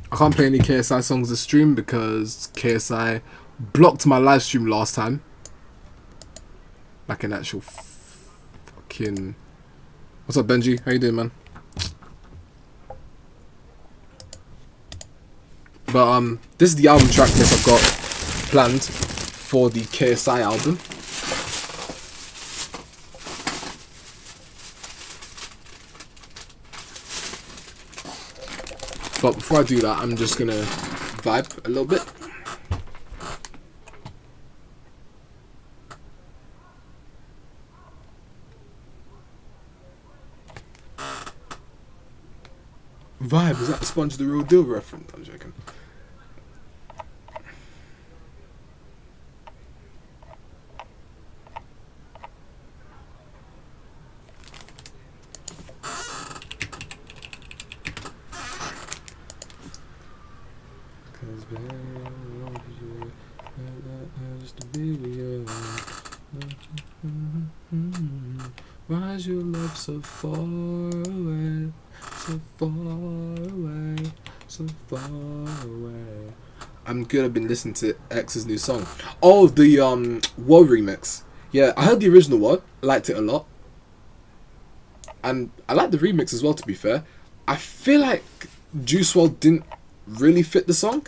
I can't play any KSI songs this stream because KSI blocked my live stream last time. Like an actual fucking... What's up, Benji? How you doing, man? But this is the album track list I've got planned for the KSI album. But before I do that, I'm just gonna vibe a little bit. Vibe, is that the Sponge the Real Deal reference? I'm joking. Why is your love so far away, so far away, so far away? I'm good. I've been listening to X's new song. Oh, the War remix. Yeah, I heard the original one. Liked it a lot, and I like the remix as well. To be fair, I feel like Juice WRLD didn't really fit the song,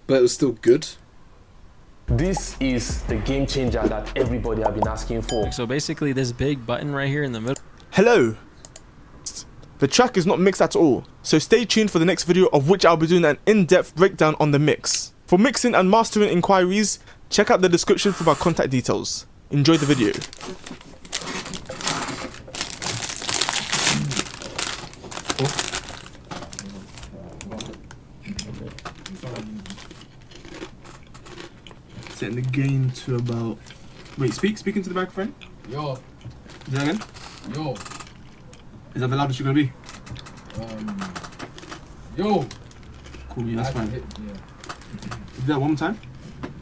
but it was still good. This is the game changer that everybody have been asking for. So basically this big button right here in the middle. Hello. The track is not mixed at all, so stay tuned for the next video of which I'll be doing an in-depth breakdown on the mix. For mixing and mastering inquiries, check out the description for my contact details. Enjoy the video. Setting the gain to about... Wait, speak into the microphone. Yo. Is that again? Yo. Is that the loudest you're gonna be? Yo. Cool, yeah, that's fine. Yeah. Do that one more time?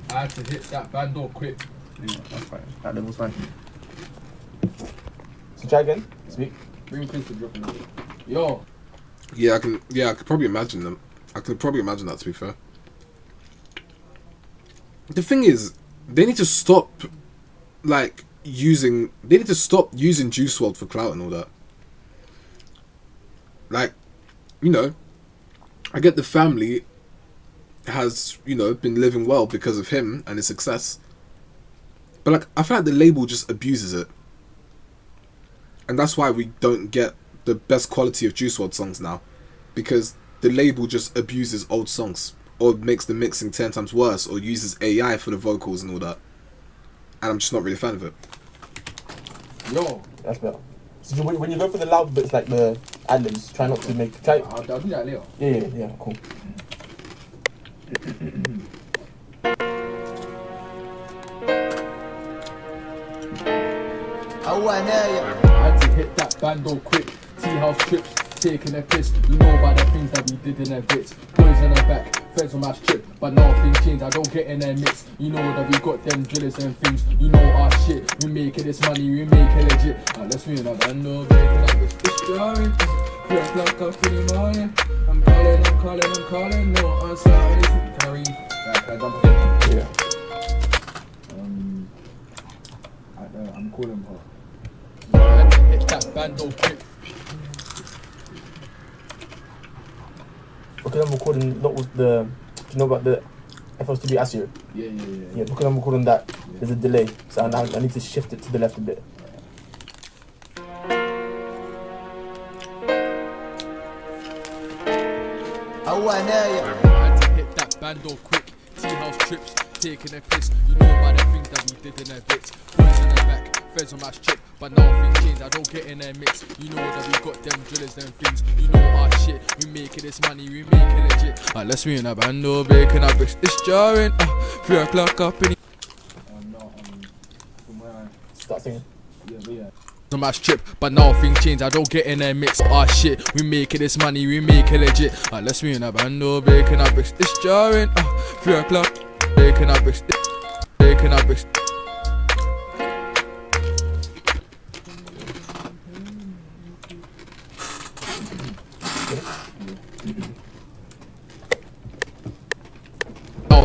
I had to hit that bando quick. Yeah, that's fine. That level's fine. So try again. Speak. Bring Chris to drop it. Yo. Yeah, I could probably imagine them. I could probably imagine that, to be fair. The thing is, they need to stop, like, using Juice WRLD for clout and all that. Like, you know, I get the family has, you know, been living well because of him and his success. But, like, I feel like the label just abuses it. And that's why we don't get the best quality of Juice WRLD songs now. Because the label just abuses old songs. Or makes the mixing 10 times worse, or uses AI for the vocals and all that. And I'm just not really a fan of it. Yo, that's better. So when you go for the loud bits like the ad-libs, try not to make... I'll do that later. Yeah, cool. I had to hit that bando quick. Tea-house trips, taking a piss. You know about the things that we did in their bits. Boys in the back, friends on my strip. But now things change, I don't get in their mix. You know that we got them drillers and things. You know our shit, we making this money, we make it legit. Now let's move on, bando breaking up this story. 3 o'clock up in the morning. I'm calling, no answer, anything carry. Yeah. I'm calling her. I had to hit that bando quick. Because I'm recording not with the... Do you know about the FLTB ASIO? Yeah, because I'm recording that, there's a delay. So I need to shift it to the left a bit. I had to hit that bando quick. Tea-house trips, taking a piss. You know about the things that we did in their bits. Boys in the back, feds on my strip, but now things change, I don't get in their mix. You know that we got them drillers, them things. You know our shit, we making this money, we make it legit. Unless we in a band, no bacon, I bricks. It's jarring, 3 o'clock up in the Start singing. on my strip, but now things change, I don't get in their mix. Our shit, we making this money, we make it legit. Unless we in a band, no bacon, I bricks. It's jarring, 3 o'clock, bacon, I bricks. Bacon, I bricks.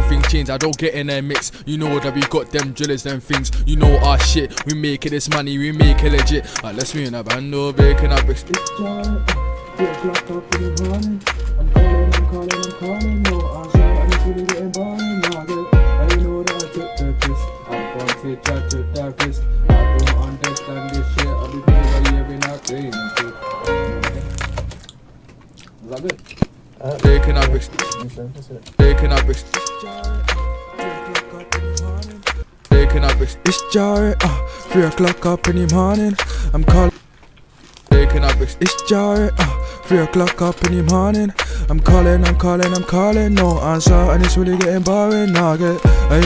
Things change, I don't get in their mix. You know that we got them drillers, them things. You know our shit, we making this money, we make it legit. Unless we in a band, no bacon, I bricks. It's jarring, 3 o'clock up in the morning. I'm calling, no answer, and it's really getting boring. I know that I took the piss. I wanted, I took that risk. I don't understand this shit. I'll be paying by you every night, paying and shit. Is that good? Bacon, I bricks. Bacon, I bricks. Bacon, I bricks. It's jarring, 3 o'clock up in the morning. I'm calling. Bacon, I bricks. It's jarring, 3 o'clock up in the morning. I'm calling, no answer, and it's really getting boring. I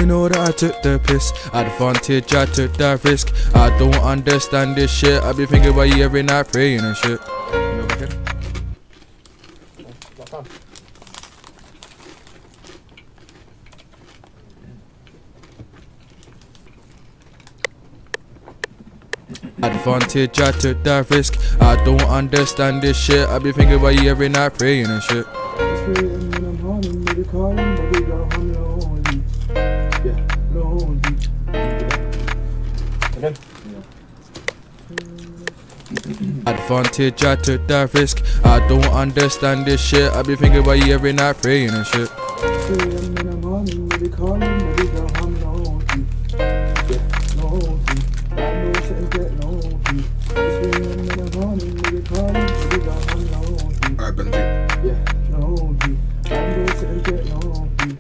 know that I took the piss. Advantage, I took that risk. I don't understand this shit. I be thinking about you every night, praying and shit. Advantage, I took that risk. I don't understand this shit. I be thinking about you every night, praying and shit. It's late and when I'm horny, maybe calling, but we got I'm lonely. Yeah, lonely. Again? Advantage, I took that risk. I don't understand this shit. I be thinking about you every night, praying and shit. It's late and when I'm horny, maybe calling, but we got I'm lonely. Yeah, lonely. I know shit get lonely. It's late and when I'm horny, maybe calling, but we got I'm lonely. Alright, Benji. Yeah, lonely. I know shit get lonely.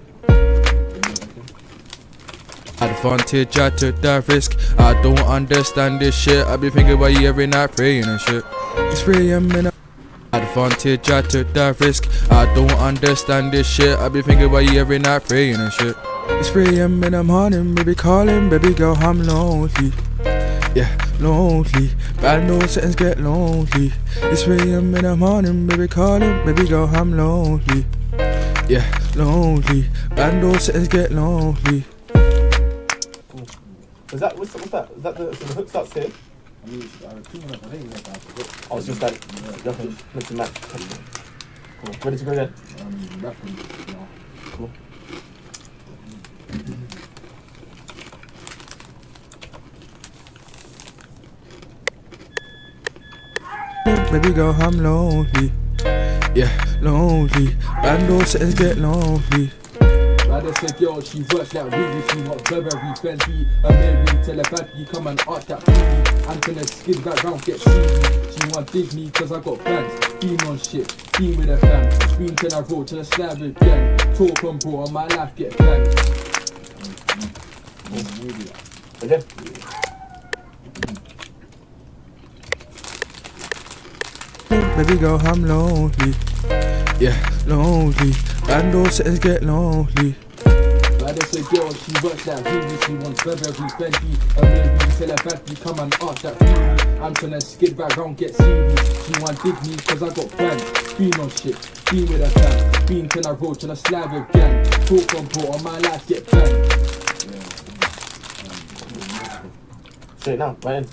Advantage, I took that risk. I don't understand this shit. I be thinking about you every night, praying and shit. It's 3 AM and advantage, I took that risk. I don't understand this shit. I be thinking about you every night, praying and shit. It's 3 AM and I'm horny, baby calling, baby girl, I'm lonely. Yeah, lonely. Bad no settings get lonely. It's 3 AM and I'm horny, baby calling, baby girl, I'm lonely. Yeah, lonely. Bad no settings get lonely. Is that, what's that? Is that the, so the hook starts here? Oh, it's just like, nothing, mix and match. Cool. Ready to go again? Cool. Baby girl, I'm lonely. Yeah, lonely. Bando settings get lonely. Rather say girl, she works like really, she not very friendly. A Mary telepathy, come and arch that freely. I'm gonna skid back round, get seedy. She want dig me cause I got plans. Beam on shit, beam with a fam. Scream till I roll, till I slab with gang. Talk on bro, on my life get planned. Again? Baby girl, I'm lonely. Yeah, lonely. Bando settings get lonely. Rather say girl, she works like really, she wants very friendly. A Mary telepathy, come and arch that freely. I'm tryna skid back round, get seedy. She want dig me cause I got plans. Beam on shit, beam with a fam. Beam till I roll, till I slab with gang. Talk on bro, on my life get planned. Straight now, right in.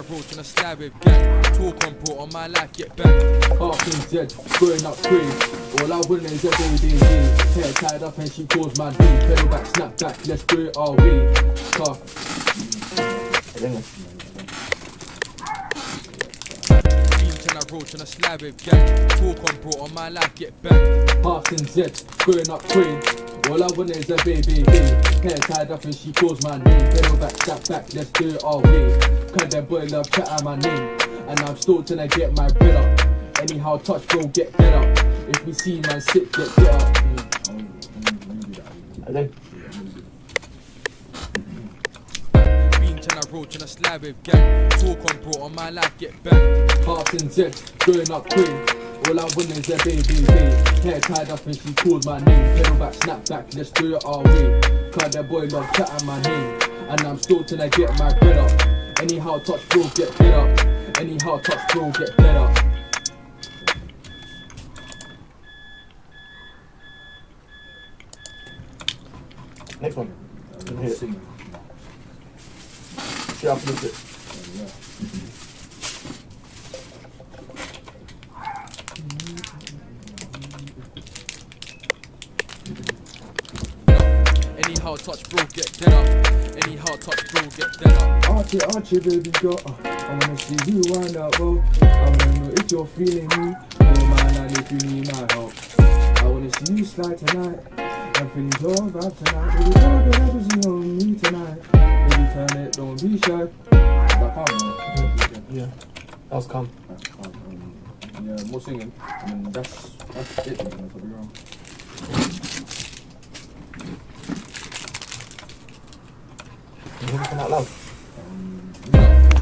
Roach and a stab with gang. Talk on bro, on my life get banged. Half in dead, growing up crazy. All I want is a baby day. Hair tied up and she calls my name. Pedal back, snap back, let's do it our way. Tough. Beam I roach and a slab with gang. Talk on bro, on my life get banged. Half in dead, growing up crazy. All I want is a baby day. Hair tied up and she calls my name. Pedal back, snap back, let's do it our way. Cause that boy love chat out my name. And I'm still tryna get my bread up. Anyhow touch bro, get better. If we see man sit, get up. Again. Been tryna roll, tryna slide with gang. Talk on bro, on my life get banged. Hearts and Zeds, growing up quick. All I win is a baby. Hair tied up and she called my name. Pedal back, snap back, let's do it our way. Cause that boy love chatting my name. And I'm still tryna get my bread up. Anyhow touch bro, get dead up. Anyhow touch bro, get dead up. Next one. Hit it. Straight up and it. Anyhow touch bro, get dead up. Anyhow touch bro, get dead up. Archie, baby girl, I wanna see you wind up, bro. I wanna know if you're feeling me. Oh man, and if you need my help. I wanna see you slide tonight. I'm feeling your vibe tonight. Baby, come on, go see on me tonight. Baby, turn it, don't be shy. Yeah. That was calm. Yeah, more singing. And that's it. That's what we're on. Can you hear anything out loud?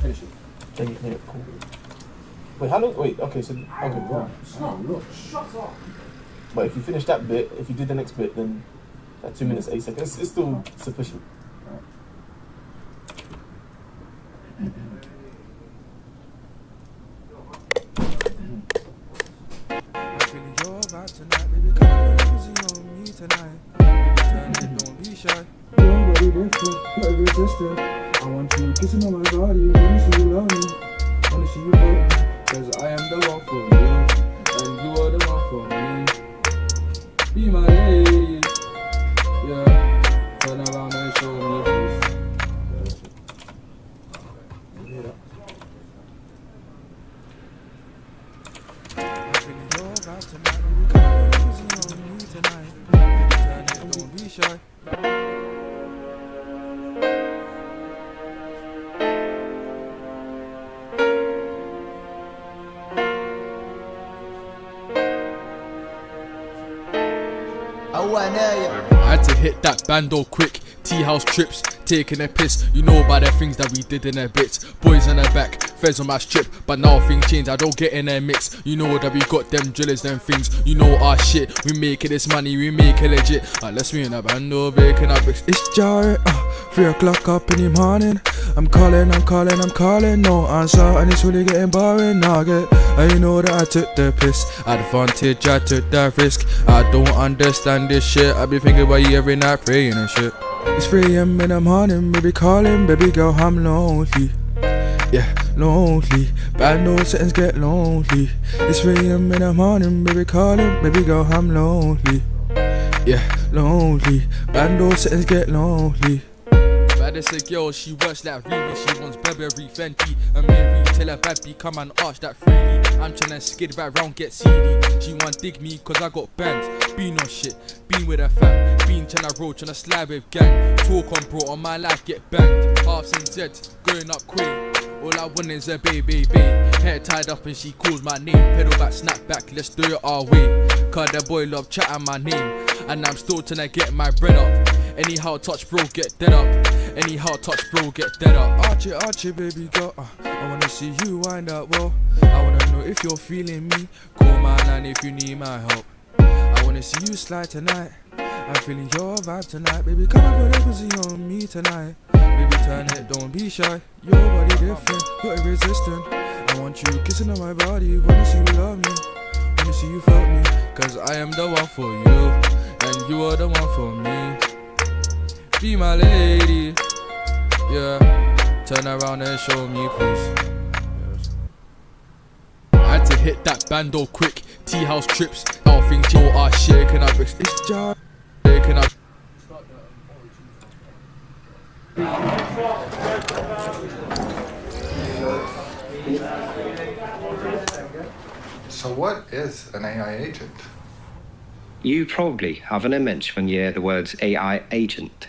Finish it. Then you can hear it. Cool. Wait, how long? Wait, okay, so. Okay, right. Look, shut up. But if you finish that bit, if you do the next bit, then that 2 minutes, 8 seconds, it's still sufficient. I'm feeling your vibe tonight, baby. Come on, easy on me tonight. Baby, turn it, don't be shy. Your body different, you're irresistent. I want you kissing on my body. Wanna see you love me, wanna see you love me. Cause I am the one for you, and you are the one for me. Be my lady, yeah. Turn around and show me, please. I'm feeling your vibe tonight, baby. Come on, easy on me tonight. Baby, turn it, don't be shy. I had to hit that bando quick. Tea house trips, taking a piss. You know about the things that we did in their bits. Boys in the back, feds on my strip. But now things change, I don't get in their mix. You know that we got them drillers, them things. You know our shit, we make it this money, we make it legit. Unless we in a bando, breaking our bricks. It's jarring, 3 o'clock up in the morning. I'm calling, no answer, and it's really getting boring. Now and you know that I took the piss. Advantage, I took that risk. I don't understand this shit. I be thinking about you every night, praying and shit. It's 3 AM in the morning, baby calling, baby girl, I'm lonely. Yeah, lonely. Bad no settings get lonely. It's 3 AM in the morning, baby calling, baby girl, I'm lonely. Yeah, lonely. Bad no settings get lonely. Baddest a girl, she works like Riri. She wants Burberry, Fenty, and Mary. Tell her bad B, come and arch that freely. I'm tryna skid right round, get seedy. She want dig me cause I got bands. Been on shit, been with her fam. Been tryna roll, tryna slide with gang. Talk on bro, on my life get banged. Halves and Zeds, growing up quick. All I want is a baby. Hair tied up and she calls my name. Pedal back, snap back, let's do it our way. Cause that boy love chatting my name. And I'm still tryna get my bread up. Anyhow touch bro, get dead up. Anyhow touch bro, get dead up. Archie, baby girl, I wanna see you wind up, well. I wanna know if you're feeling me. Call my line if you need my help. I wanna see you slide tonight. I'm feeling your vibe tonight, baby. Come on, put everything on me tonight. Baby, turn it, don't be shy. Your body different, you're irresistent. I want you kissing on my body. Wanna see you love me, wanna see you fuck me. Cause I am the one for you, and you are the one for me. Be my lady, yeah. Turn around and show me, please. I had to hit that bando quick. Tea house trips, all things you are shaking up. It's just shaking up. So what is an AI agent? You probably have an image when you hear the words AI agent.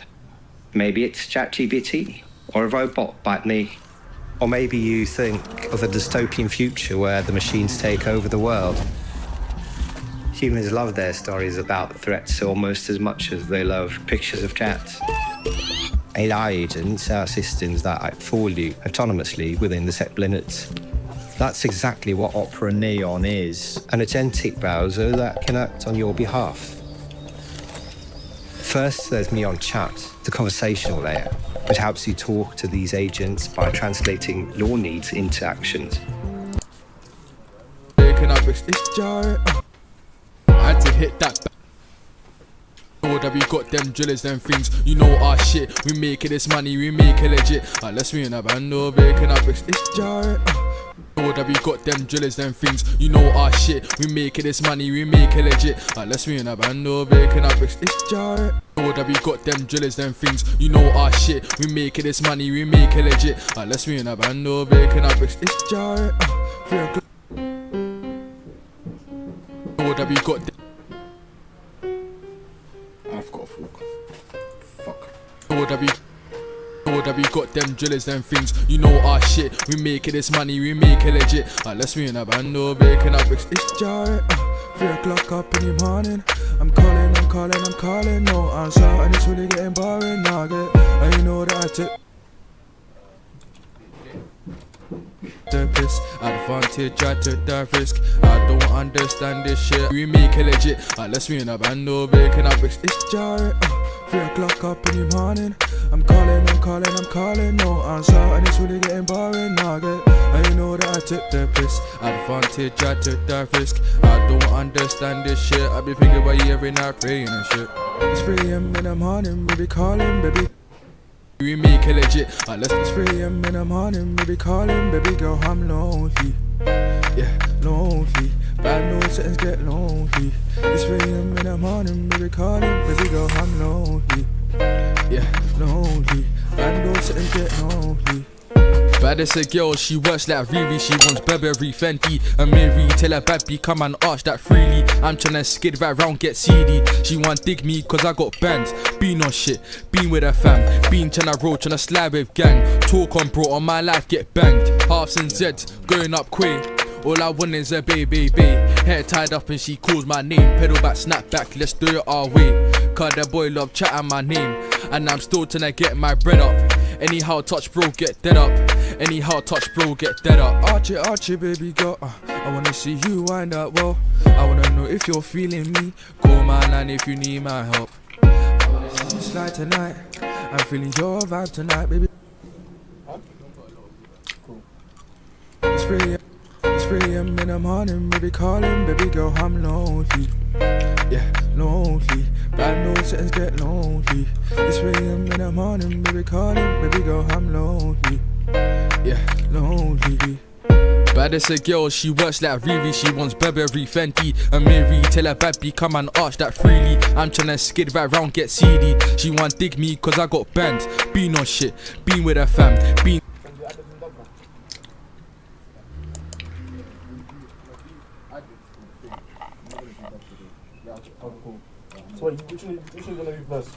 Maybe it's ChatGPT or a robot like me. Or maybe you think of a dystopian future where the machines take over the world. Humans love their stories about threats almost as much as they love pictures of cats. AI agents are systems that fool you autonomously within the set limits. That's exactly what Opera Neon is, an agentic browser that can act on your behalf. First, there's Neon Chat, the conversational layer, which helps you talk to these agents by translating your needs into actions. It's jarring. I had to hit that. Know that we got them drillers, them things. You know our shit. We make it this money, we make it legit. Unless we in a band or baking up bricks. It's jarring. Know that we got them drillers, them things. You know our shit. We make it this money, we make it legit. Unless we in a band or baking up bricks. It's jarring. Know that we got them drillers, them things. You know our shit. We make it this money, we make it legit. Unless we in a band or baking up bricks. It's jarring. Know that we got them. I've got a fork. Fuck. Know that we got them drillers, them things. You know our shit. We make it this money, we make it legit. Unless we in a band or baking up bricks. It's jarring. 3 o'clock up in the morning. I'm calling. No answer, and it's really getting boring. Now and you know that I took the piss. Advantage, I took the risk. I don't understand this shit. We make it legit. Unless we in a band or baking up bricks. It's jarring. 3 o'clock up in the morning. I'm calling. No answer, and it's really getting boring. Now and you know that I took the piss. Advantage, I took the risk. I don't understand this shit. I be thinking about you every night, praying and shit. It's 3 a.m. in the morning, baby calling, baby. We make it legit. Unless it's 3 a.m. in the morning, baby calling, baby girl, I'm lonely. Yeah, lonely. Bad news, settings get lonely. It's 3 a.m. in the morning, baby calling, baby girl, I'm lonely. Yeah, lonely. Bad news, settings get lonely. Baddest a girl, she works like Riri. She wants Burberry, Fenty, and Mary. Tell her baby, come and arch that freely. I'm tryna skid right round, get seedy. She want dig me cause I got bands. Been on shit, been with her fam. Been tryna roll, tryna slide with gang. Talk on bro, on my life get banged. Halves and Zeds, going up quick. All I want is a baby. Hair tied up and she calls my name. Pedal back, snap back, let's do it our way. Cause that boy love chatting my name. And I'm still tryna get my bread up. Anyhow touch bro, get dead up. Anyhow touch bro, get dead up. Archie, baby girl, I wanna see you wind up well. I wanna know if you're feeling me. Call my line if you need my help. I wanna see you slide tonight. I'm feeling your vibe tonight, baby. It's 3 a.m. in the morning, baby calling, baby girl, I'm lonely. Yeah, lonely. Bad news, settings get lonely. It's 3 a.m. in the morning, baby calling, baby girl, I'm lonely. Yeah, lonely. Baddest a girl, she works like Riri. She wants Burberry, Fenty, and Mary. Tell her baby, come and arch that freely. I'm tryna skid right round, get seedy. She want dig me cause I got bands. Been on shit, been with her fam, been. So wait, which one are you gonna do first?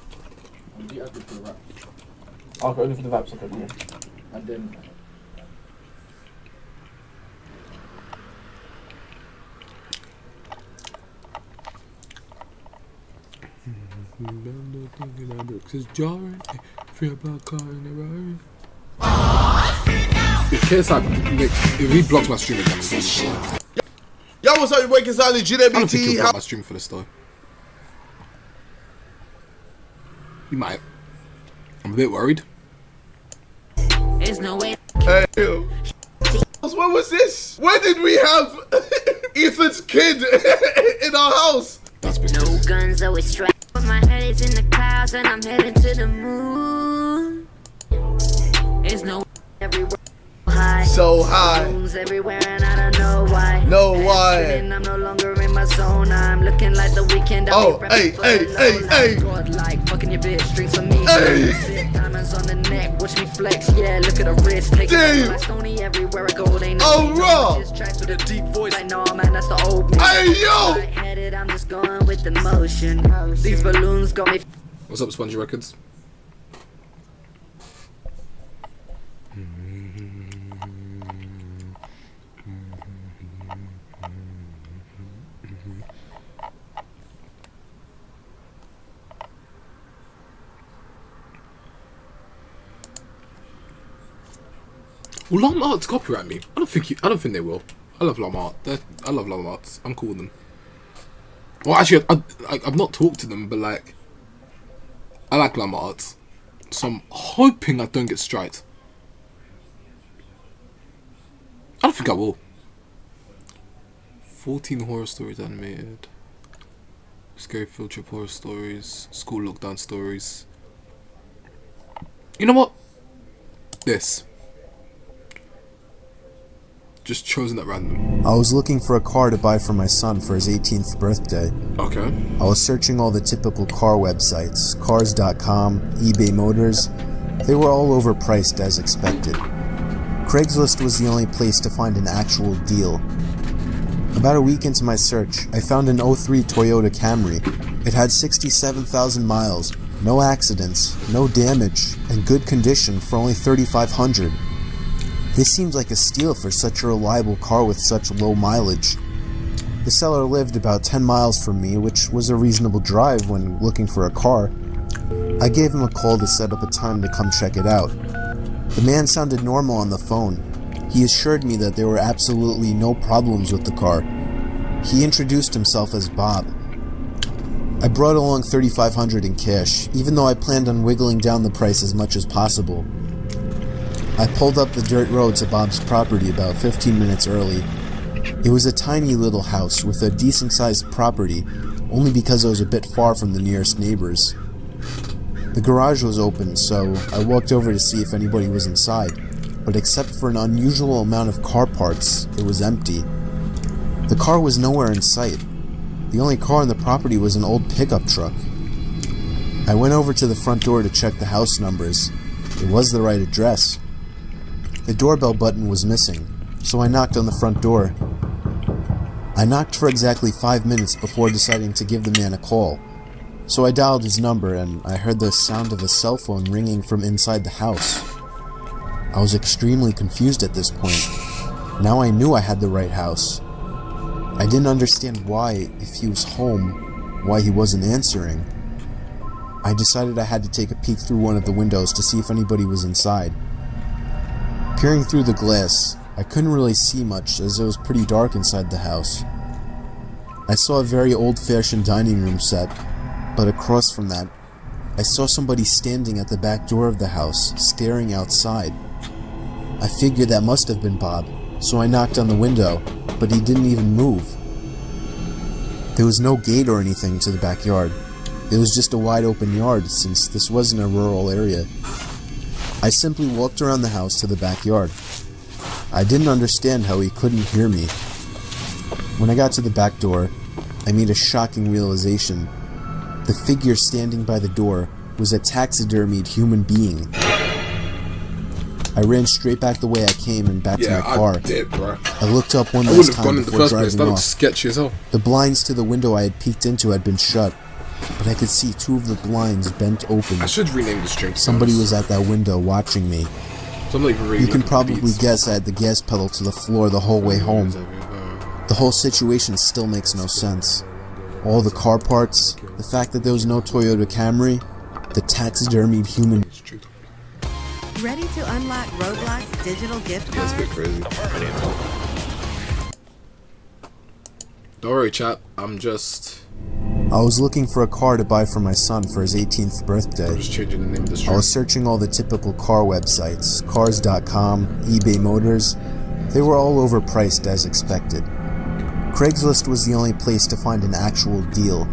Okay, only for the vibes, okay, cool. And then it's jarring. 3 o'clock car in the road. If KSI if he blocks my stream again, Yo, what's up, your boy Kazali, I don't think he'll GWT. block my stream for this though. He might. I'm a bit worried. There's no way. Hey, yo. What was this? When did we have Ethan's kid in our house? That's No business. guns, always strapped. But my head is in the clouds and I'm heading to the moon. There's no everywhere. High. So high. Rooms everywhere and I don't know why. No why. And I'm no longer in my zone. I'm looking like the weekend. Oh, hey. God, like fucking your bitch, drinks for me. Hey. Diamonds on the neck, watch me flex. Yeah, look at the wrist. Take Damn. like Stony everywhere I go. They know Oh, me. raw. Just tracks with a deep voice. Like, no, man, that's the old me. Hey, yo. Lightheaded, I'm just going with the motion. These balloons got me. What's up, Spongy Records? Will Llama Arts copyright me? I don't think they will. I love Llama Art. I love Llama Arts. I'm cool with them. Well, actually, I've not talked to them, but like, I like Llama Arts, so I'm hoping I don't get striked. I don't think I will. 14 horror stories animated. Scary field trip horror stories. School lockdown stories. You know what? This. Just chosen at random. I was looking for a car to buy for my son for his 18th birthday. Okay. I was searching all the typical car websites, cars.com, eBay Motors. They were all overpriced as expected. Craigslist was the only place to find an actual deal. About a week into my search, I found an 03 Toyota Camry. It had 67,000 miles, no accidents, no damage, and good condition for only $3,500. This seems like a steal for such a reliable car with such low mileage. The seller lived about 10 miles from me, which was a reasonable drive when looking for a car. I gave him a call to set up a time to come check it out. The man sounded normal on the phone. He assured me that there were absolutely no problems with the car. He introduced himself as Bob. I brought along $3,500 in cash, even though I planned on wiggling down the price as much as possible. I pulled up the dirt road to Bob's property about 15 minutes early. It was a tiny little house with a decent-sized property, only because I was a bit far from the nearest neighbors. The garage was open, so I walked over to see if anybody was inside, but except for an unusual amount of car parts, it was empty. The car was nowhere in sight. The only car on the property was an old pickup truck. I went over to the front door to check the house numbers. It was the right address. The doorbell button was missing, so I knocked on the front door. I knocked for exactly 5 minutes before deciding to give the man a call. So I dialed his number and I heard the sound of a cell phone ringing from inside the house. I was extremely confused at this point. Now I knew I had the right house. I didn't understand why, if he was home, why he wasn't answering. I decided I had to take a peek through one of the windows to see if anybody was inside. Peering through the glass, I couldn't really see much as it was pretty dark inside the house. I saw a very old-fashioned dining room set, but across from that, I saw somebody standing at the back door of the house, staring outside. I figured that must have been Bob, so I knocked on the window, but he didn't even move. There was no gate or anything to the backyard. It was just a wide open yard since this wasn't a rural area. I simply walked around the house to the backyard. I didn't understand how he couldn't hear me. When I got to the back door, I made a shocking realization. The figure standing by the door was a taxidermied human being. I ran straight back the way I came and back to my car. I looked up one last time before driving off. Sketchy as hell. The blinds to the window I had peeked into had been shut, but I could see 2 of the blinds bent open. I should rename this drink. Somebody was at that window watching me. So really you can probably guess I had the gas pedal to the floor the whole way home. The whole situation still makes no sense. All the car parts, the fact that there was no Toyota Camry, the taxidermied human. Ready to unlock Roblox digital gift cards? That's a bit crazy. Don't worry, chat. I was looking for a car to buy for my son for his 18th birthday. I'm just changing the name of the stream. I was searching all the typical car websites, cars.com, eBay Motors. They were all overpriced as expected. Craigslist was the only place to find an actual deal.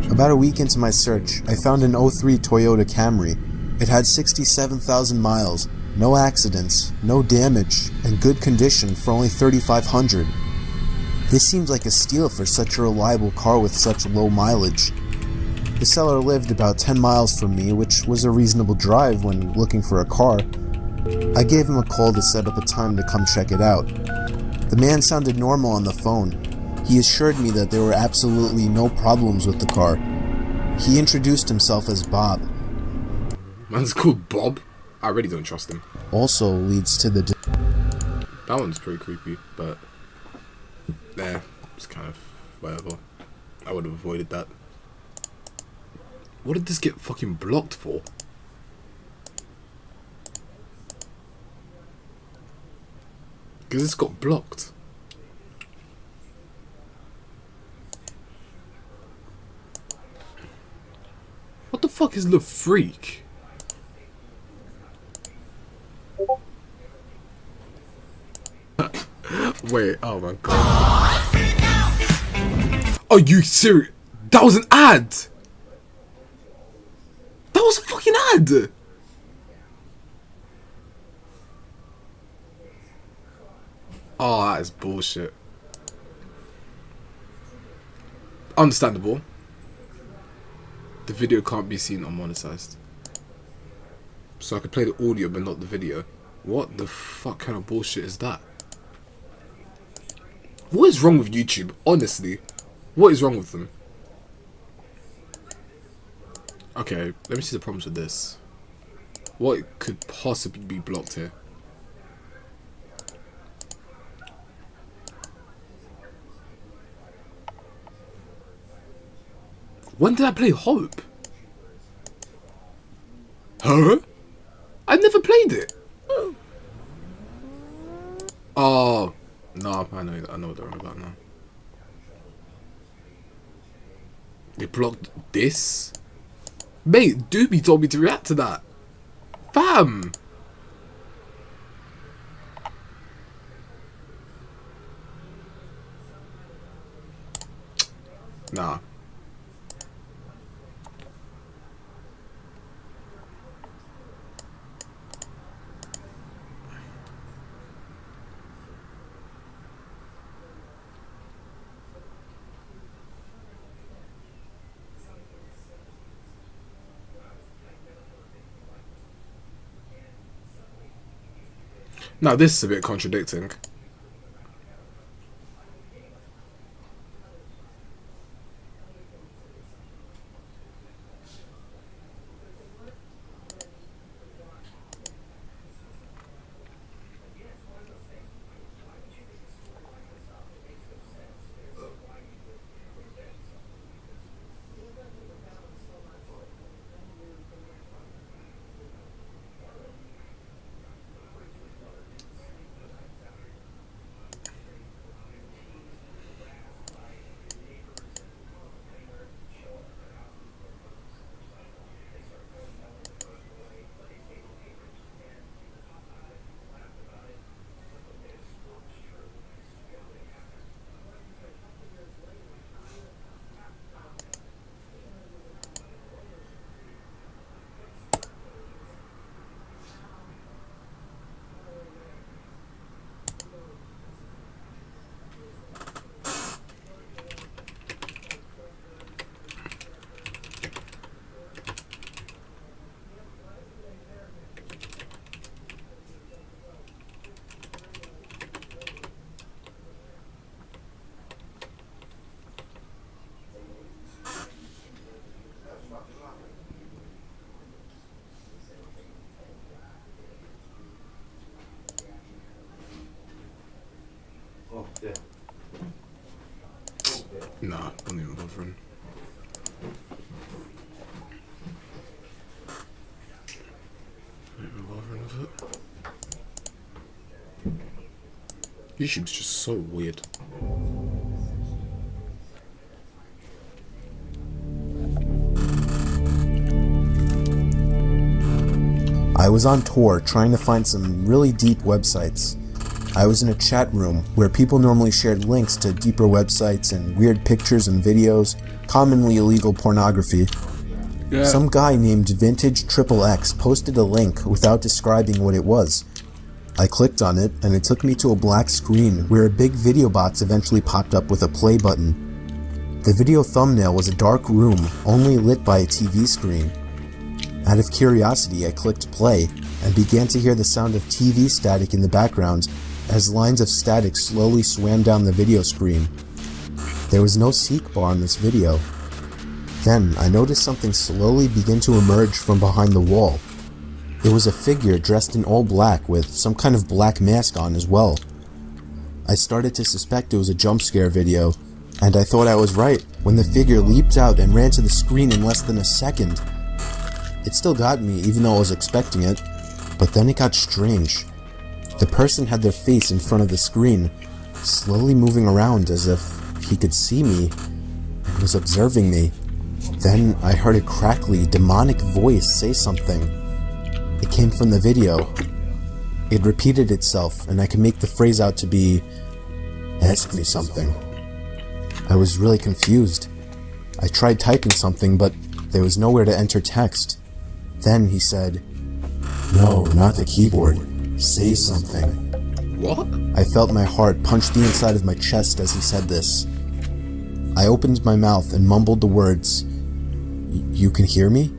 About a week into my search, I found an 03 Toyota Camry. It had 67,000 miles, no accidents, no damage, and good condition for only $3,500. This seems like a steal for such a reliable car with such low mileage. The seller lived about 10 miles from me, which was a reasonable drive when looking for a car. I gave him a call to set up a time to come check it out. The man sounded normal on the phone. He assured me that there were absolutely no problems with the car. He introduced himself as Bob. Man's called Bob? I really don't trust him. Also leads to the... That one's pretty creepy, but... Nah, it's kind of whatever. I would have avoided that. What did this get fucking blocked for? Because it's got blocked. What the fuck is Le Freak? Wait, oh my god. Are you serious? That was an ad! That was a fucking ad! Oh, that is bullshit. Understandable. The video can't be seen unmonetized. So I could play the audio but not the video. What the fuck kind of bullshit is that? What is wrong with YouTube? Honestly. What is wrong with them? Okay, let me see the problems with this. What could possibly be blocked here? When did I play Hope? Huh? I never played it. Oh, no, I know what they're on about now. They blocked this? Mate, Doobie told me to react to that. Fam! Nah. Now this is a bit contradicting. Nah, don't even bother. Not even bothering with it. YouTube's just so weird. I was on tour trying to find some really deep websites. I was in a chat room where people normally shared links to deeper websites and weird pictures and videos, commonly illegal pornography. Yeah. Some guy named Vintage XXX posted a link without describing what it was. I clicked on it and it took me to a black screen where a big video box eventually popped up with a play button. The video thumbnail was a dark room only lit by a TV screen. Out of curiosity, I clicked play and began to hear the sound of TV static in the background as lines of static slowly swam down the video screen. There was no seek bar on this video. Then I noticed something slowly begin to emerge from behind the wall. It was a figure dressed in all black with some kind of black mask on as well. I started to suspect it was a jump scare video, and I thought I was right when the figure leaped out and ran to the screen in less than a second. It still got me even though I was expecting it, but then it got strange. The person had their face in front of the screen, slowly moving around as if he could see me and was observing me. Then I heard a crackly, demonic voice say something. It came from the video. It repeated itself, and I could make the phrase out to be, "Ask me something." I was really confused. I tried typing something, but there was nowhere to enter text. Then he said, "No, not the keyboard. Say something." What? I felt my heart punch the inside of my chest as he said this. I opened my mouth and mumbled the words, "You can hear me?"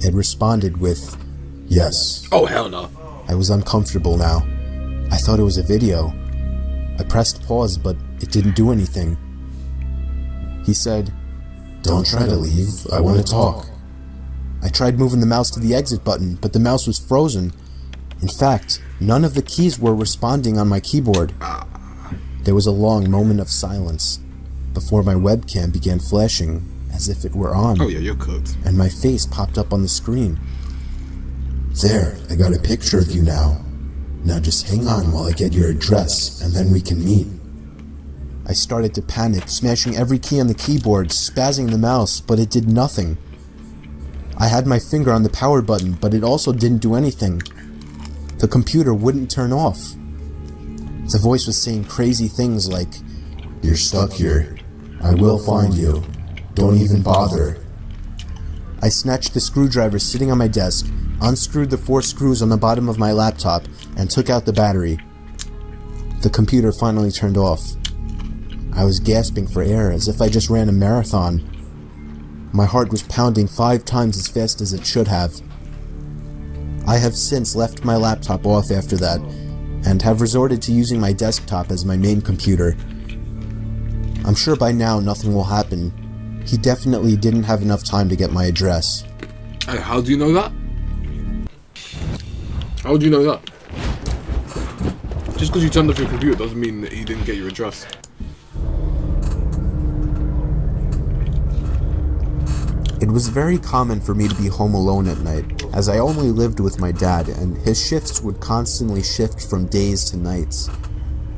It responded with, "Yes." Oh, hell no. I was uncomfortable now. I thought it was a video. I pressed pause, but it didn't do anything. He said, "Don't try to leave. I want to talk." I tried moving the mouse to the exit button, but the mouse was frozen. In fact, none of the keys were responding on my keyboard. There was a long moment of silence before my webcam began flashing as if it were on. Oh yeah, you're cooked. And my face popped up on the screen. "There, I got a picture of you now. Now just hang on while I get your address, and then we can meet." I started to panic, smashing every key on the keyboard, spazzing the mouse, but it did nothing. I had my finger on the power button, but it also didn't do anything. The computer wouldn't turn off. The voice was saying crazy things like, "You're stuck here. I will find you. Don't even bother." I snatched the screwdriver sitting on my desk, unscrewed the 4 screws on the bottom of my laptop, and took out the battery. The computer finally turned off. I was gasping for air as if I just ran a marathon. My heart was pounding 5 times as fast as it should have. I have since left my laptop off after that, and have resorted to using my desktop as my main computer. I'm sure by now nothing will happen. He definitely didn't have enough time to get my address. Hey, how do you know that? How do you know that? Just because you turned off your computer doesn't mean that he didn't get your address. It was very common for me to be home alone at night, as I only lived with my dad, and his shifts would constantly shift from days to nights.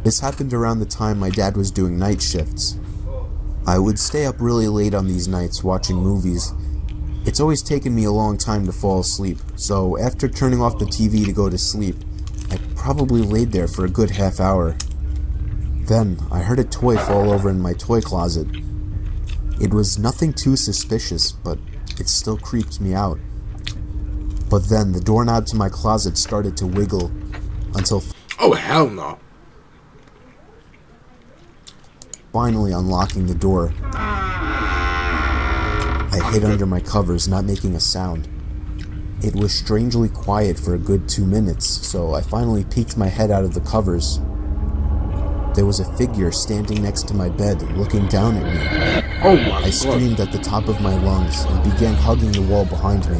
This happened around the time my dad was doing night shifts. I would stay up really late on these nights watching movies. It's always taken me a long time to fall asleep, so after turning off the TV to go to sleep, I probably laid there for a good half hour. Then, I heard a toy fall over in my toy closet. It was nothing too suspicious, but it still creeped me out. But then, the doorknob to my closet started to wiggle, until oh hell no. Finally unlocking the door. I hid under my covers, not making a sound. It was strangely quiet for a good 2 minutes, so I finally peeked my head out of the covers. There was a figure standing next to my bed, looking down at me. Oh my God. I screamed at the top of my lungs and began hugging the wall behind me.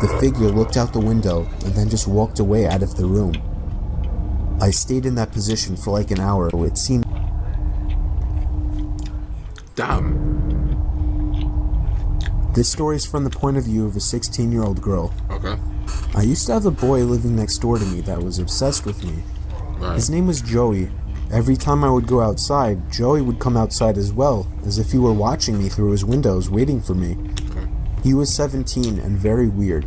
The figure looked out the window and then just walked away out of the room. I stayed in that position for like an hour. It seemed... Damn. This story is from the point of view of a 16-year-old girl. Okay. I used to have a boy living next door to me that was obsessed with me. Right. His name was Joey. Every time I would go outside, Joey would come outside as well, as if he were watching me through his windows, waiting for me. Okay. He was 17 and very weird,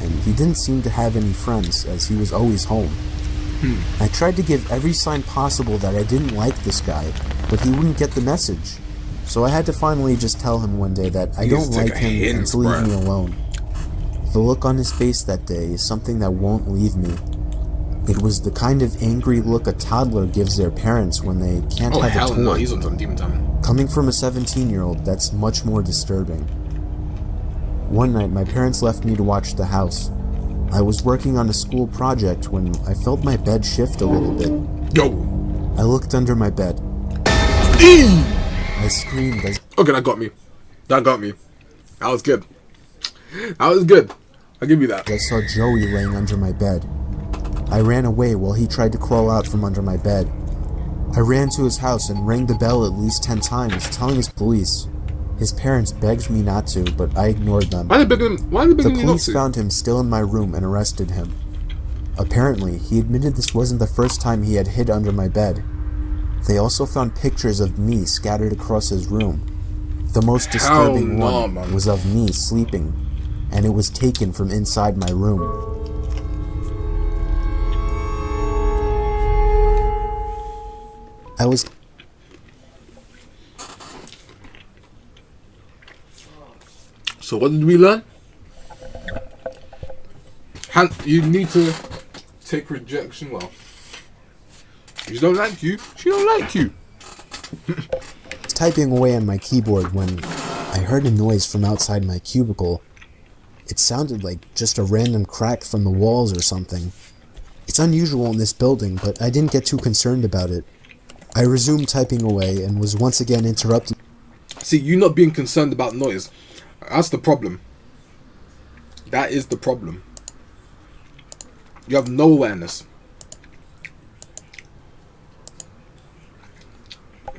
and he didn't seem to have any friends, as he was always home. I tried to give every sign possible that I didn't like this guy, but he wouldn't get the message. So I had to finally just tell him one day that I don't like him and to leave me alone. The look on his face that day is something that won't leave me. It was the kind of angry look a toddler gives their parents when they can't have a toy. No, he's on some demon time. Coming from a 17-year-old, that's much more disturbing. One night, my parents left me to watch the house. I was working on a school project when I felt my bed shift a little bit. Yo! I looked under my bed. I screamed as... Okay, that got me. That got me. That was good. That was good. I'll give you that. I saw Joey laying under my bed. I ran away while he tried to crawl out from under my bed. I ran to his house and rang the bell at least 10 times, telling his police. His parents begged me not to, but I ignored them. Why are they begging him? Why are they begging The you not police to? found him still in my room and arrested him. Apparently, he admitted this wasn't the first time he had hid under my bed. They also found pictures of me scattered across his room. The most disturbing one was of me sleeping, and it was taken from inside my room. I was... So what did we learn? You need to take rejection well. If she don't like you, she don't like you. typing away on my keyboard when I heard a noise from outside my cubicle. It sounded like just a random crack from the walls or something. It's unusual in this building, but I didn't get too concerned about it. I resumed typing away and was once again interrupted. See, you not being concerned about noise, that's the problem. That is the problem. You have no awareness.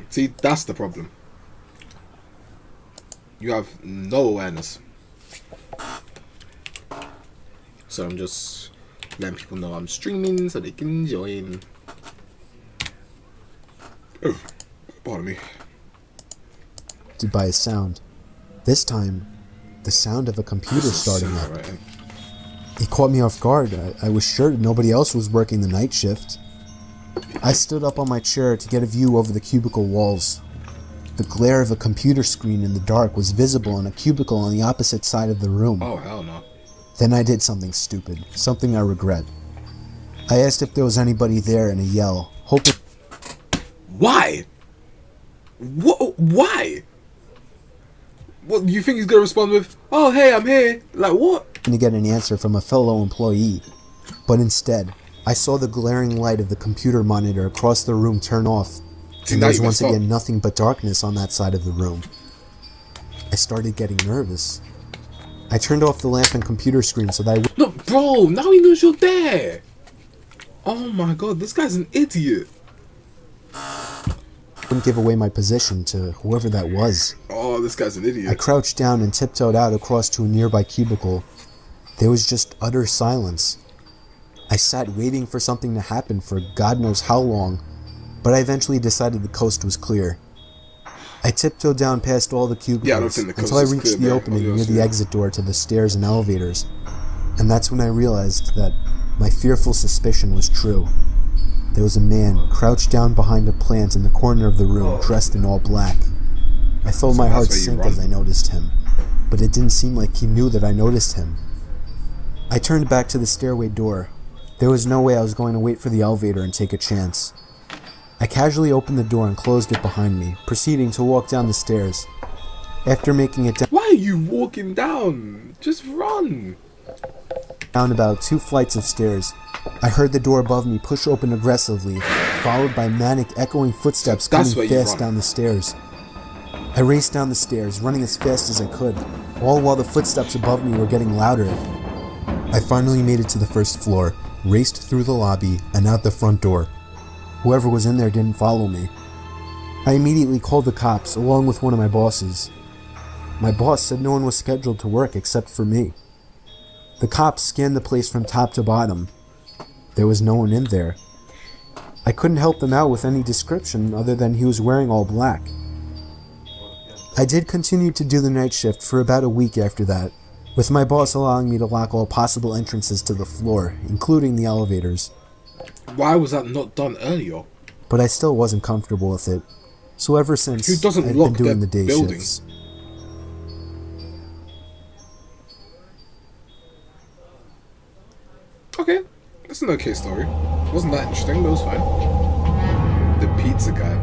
See, that's the problem. You have no awareness. So I'm just letting people know I'm streaming so they can join. Oh, pardon me. By a sound. This time, the sound of a computer starting up. Right. It caught me off guard. I was sure nobody else was working the night shift. I stood up on my chair to get a view over the cubicle walls. The glare of a computer screen in the dark was visible in a cubicle on the opposite side of the room. Oh, hell no. Then I did something stupid, something I regret. I asked if there was anybody there in a yell, hoping... Why? Why? What, do you think he's gonna respond with, "Oh, hey, I'm here"? Like, what? ...to get an answer from a fellow employee. But instead, I saw the glaring light of the computer monitor across the room turn off. And there was once again nothing but darkness on that side of the room. I started getting nervous. I turned off the lamp and computer screen so that I No, bro, now he knows you're there. Oh my god, this guy's an idiot. wouldn't give away my position to whoever that was. Oh, this guy's an idiot. I crouched down and tiptoed out across to a nearby cubicle. There was just utter silence. I sat waiting for something to happen for God knows how long, but I eventually decided the coast was clear. I tiptoed down past all the cubicles until I reached the opening near the exit door to the stairs and elevators, and that's when I realized that my fearful suspicion was true. There was a man crouched down behind a plant in the corner of the room, dressed in all black. I felt my heart sink as I noticed him, but it didn't seem like he knew that I noticed him. I turned back to the stairway door. There was no way I was going to wait for the elevator and take a chance. I casually opened the door and closed it behind me, proceeding to walk down the stairs. After making it down... Why are you walking down? Just run! Down about 2 flights of stairs, I heard the door above me push open aggressively, followed by manic echoing footsteps coming fast down the stairs. I raced down the stairs, running as fast as I could, all while the footsteps above me were getting louder. I finally made it to the first floor, raced through the lobby, and out the front door. Whoever was in there didn't follow me. I immediately called the cops, along with one of my bosses. My boss said no one was scheduled to work except for me. The cops scanned the place from top to bottom. There was no one in there. I couldn't help them out with any description other than he was wearing all black. I did continue to do the night shift for about a week after that, with my boss allowing me to lock all possible entrances to the floor, including the elevators. Why was that not done earlier? But I still wasn't comfortable with it, so ever since I've been doing the day shifts. Okay, that's an okay story. Wasn't that interesting, but it was fine. The pizza guy.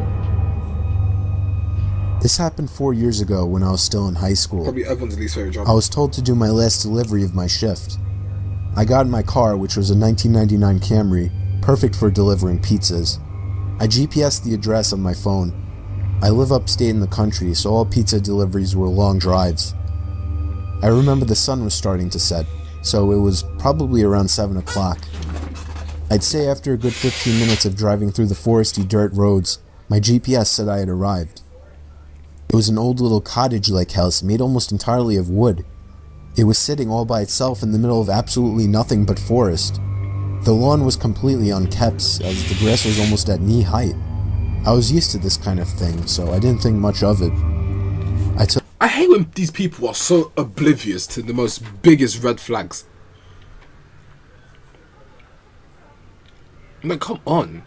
This happened 4 years ago when I was still in high school. Probably everyone's least favorite job. I was told to do my last delivery of my shift. I got in my car, which was a 1999 Camry, perfect for delivering pizzas. I GPSed the address on my phone. I live upstate in the country, so all pizza deliveries were long drives. I remember the sun was starting to set, so it was probably around 7 o'clock. I'd say after a good 15 minutes of driving through the foresty dirt roads, my GPS said I had arrived. It was an old little cottage-like house made almost entirely of wood. It was sitting all by itself in the middle of absolutely nothing but forest. The lawn was completely unkept, as the grass was almost at knee height. I was used to this kind of thing, so I didn't think much of it. I hate when these people are so oblivious to the most biggest red flags. Like, come on.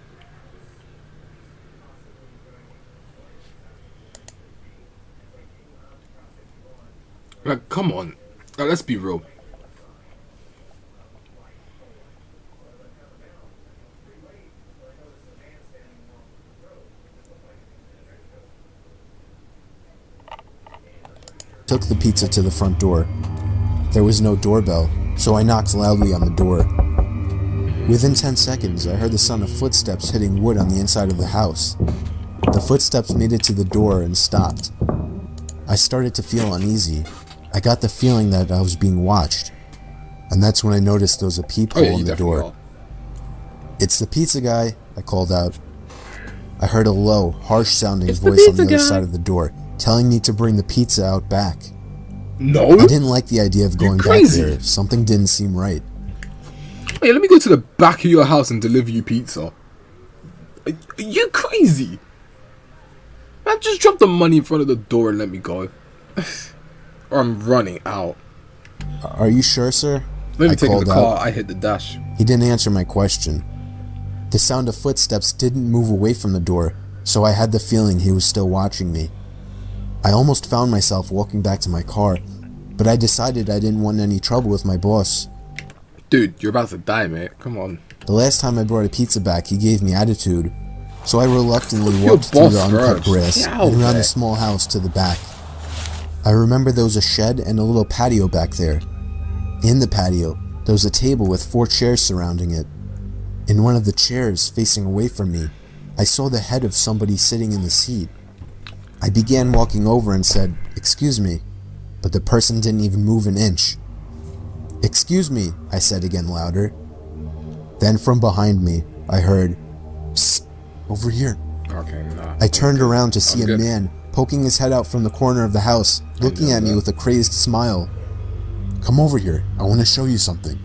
Like, come on. Like, let's be real. Took the pizza to the front door. There was no doorbell, so I knocked loudly on the door. Within 10 seconds, I heard the sound of footsteps hitting wood on the inside of the house. The footsteps made it to the door and stopped. I started to feel uneasy. I got the feeling that I was being watched. And that's when I noticed there was a peephole in the door. "It's the pizza guy," I called out. I heard a low, harsh-sounding voice on the other side of the door, telling me to bring the pizza out back. No? I didn't like the idea of going back there. Something didn't seem right. Hey, let me go to the back of your house and deliver you pizza. Are you crazy? Man, just drop the money in front of the door and let me go. Or I'm running out. "Are you sure, sir?" Let me I take called the car, out. I hit the dash. He didn't answer my question. The sound of footsteps didn't move away from the door, so I had the feeling he was still watching me. I almost found myself walking back to my car, but I decided I didn't want any trouble with my boss. Dude, you're about to die, mate. Come on. The last time I brought a pizza back, he gave me attitude, so I reluctantly walked through the uncut grass and around the small house to the back. I remember there was a shed and a little patio back there. In the patio, there was a table with 4 chairs surrounding it. In one of the chairs, facing away from me, I saw the head of somebody sitting in the seat. I began walking over and said, "Excuse me," but the person didn't even move an inch. "Excuse me," I said again louder. Then from behind me, I heard, "Psst, over here." Okay, nah. I turned around to see a man poking his head out from the corner of the house, looking at me with a crazed smile. "Come over here, I want to show you something."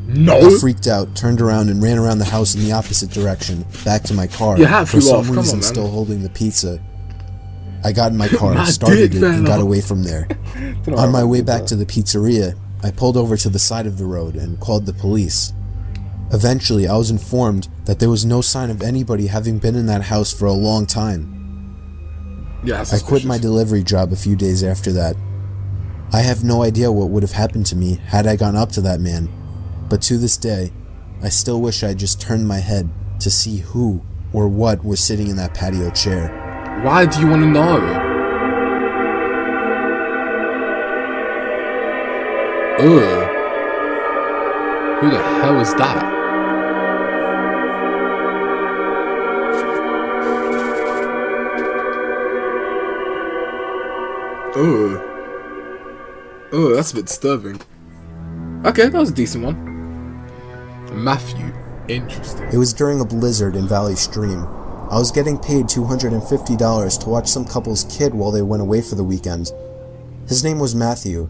No! I freaked out, turned around and ran around the house in the opposite direction, back to my car, for some reason still holding the pizza. I got in my car, started it, and got away from there. On my way back to the pizzeria, I pulled over to the side of the road and called the police. Eventually, I was informed that there was no sign of anybody having been in that house for a long time. Yeah, I quit my delivery job a few days after that. I have no idea what would have happened to me had I gone up to that man, but to this day, I still wish I just turned my head to see who or what was sitting in that patio chair. Why do you want to know? Ugh. Who the hell is that? Ugh. Oh, that's a bit disturbing. Okay, that was a decent one. Matthew. Interesting. It was during a blizzard in Valley Stream. I was getting paid $250 to watch some couple's kid while they went away for the weekend. His name was Matthew.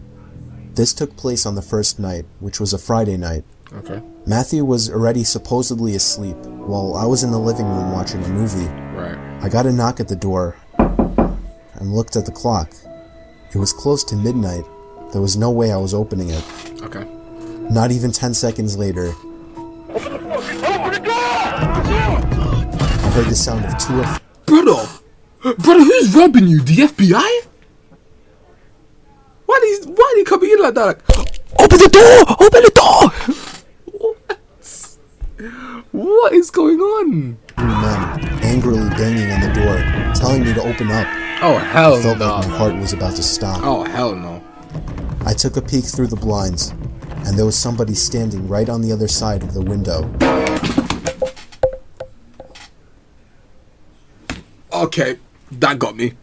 This took place on the first night, which was a Friday night. Okay. Matthew was already supposedly asleep, while I was in the living room watching a movie. Right. I got a knock at the door, and looked at the clock. It was close to midnight. There was no way I was opening it. Okay. Not even 10 seconds later, I heard the sound of two of... Brother, who's robbing you? The FBI? Why are they coming in like that? Like, open the door! Open the door! What is going on? Three men, angrily banging on the door, telling me to open up. Oh, hell no. I felt like my heart was about to stop. Oh, hell no. I took a peek through the blinds, and there was somebody standing right on the other side of the window. Okay, that got me.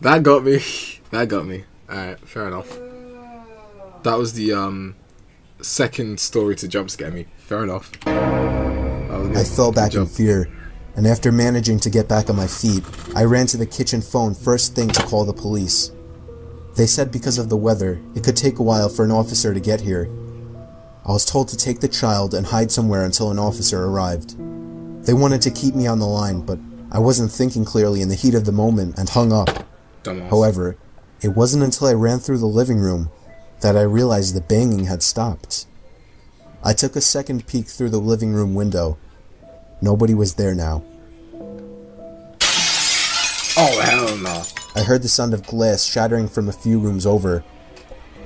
That got me. That got me. Alright, fair enough. That was the second story to jump scare me. Fair enough. I fell back in fear, and after managing to get back on my feet, I ran to the kitchen phone first thing to call the police. They said because of the weather, it could take a while for an officer to get here. I was told to take the child and hide somewhere until an officer arrived. They wanted to keep me on the line, but I wasn't thinking clearly in the heat of the moment and hung up. Dumbass. However, it wasn't until I ran through the living room that I realized the banging had stopped. I took a second peek through the living room window. Nobody was there now. Oh, hell no. I heard the sound of glass shattering from a few rooms over.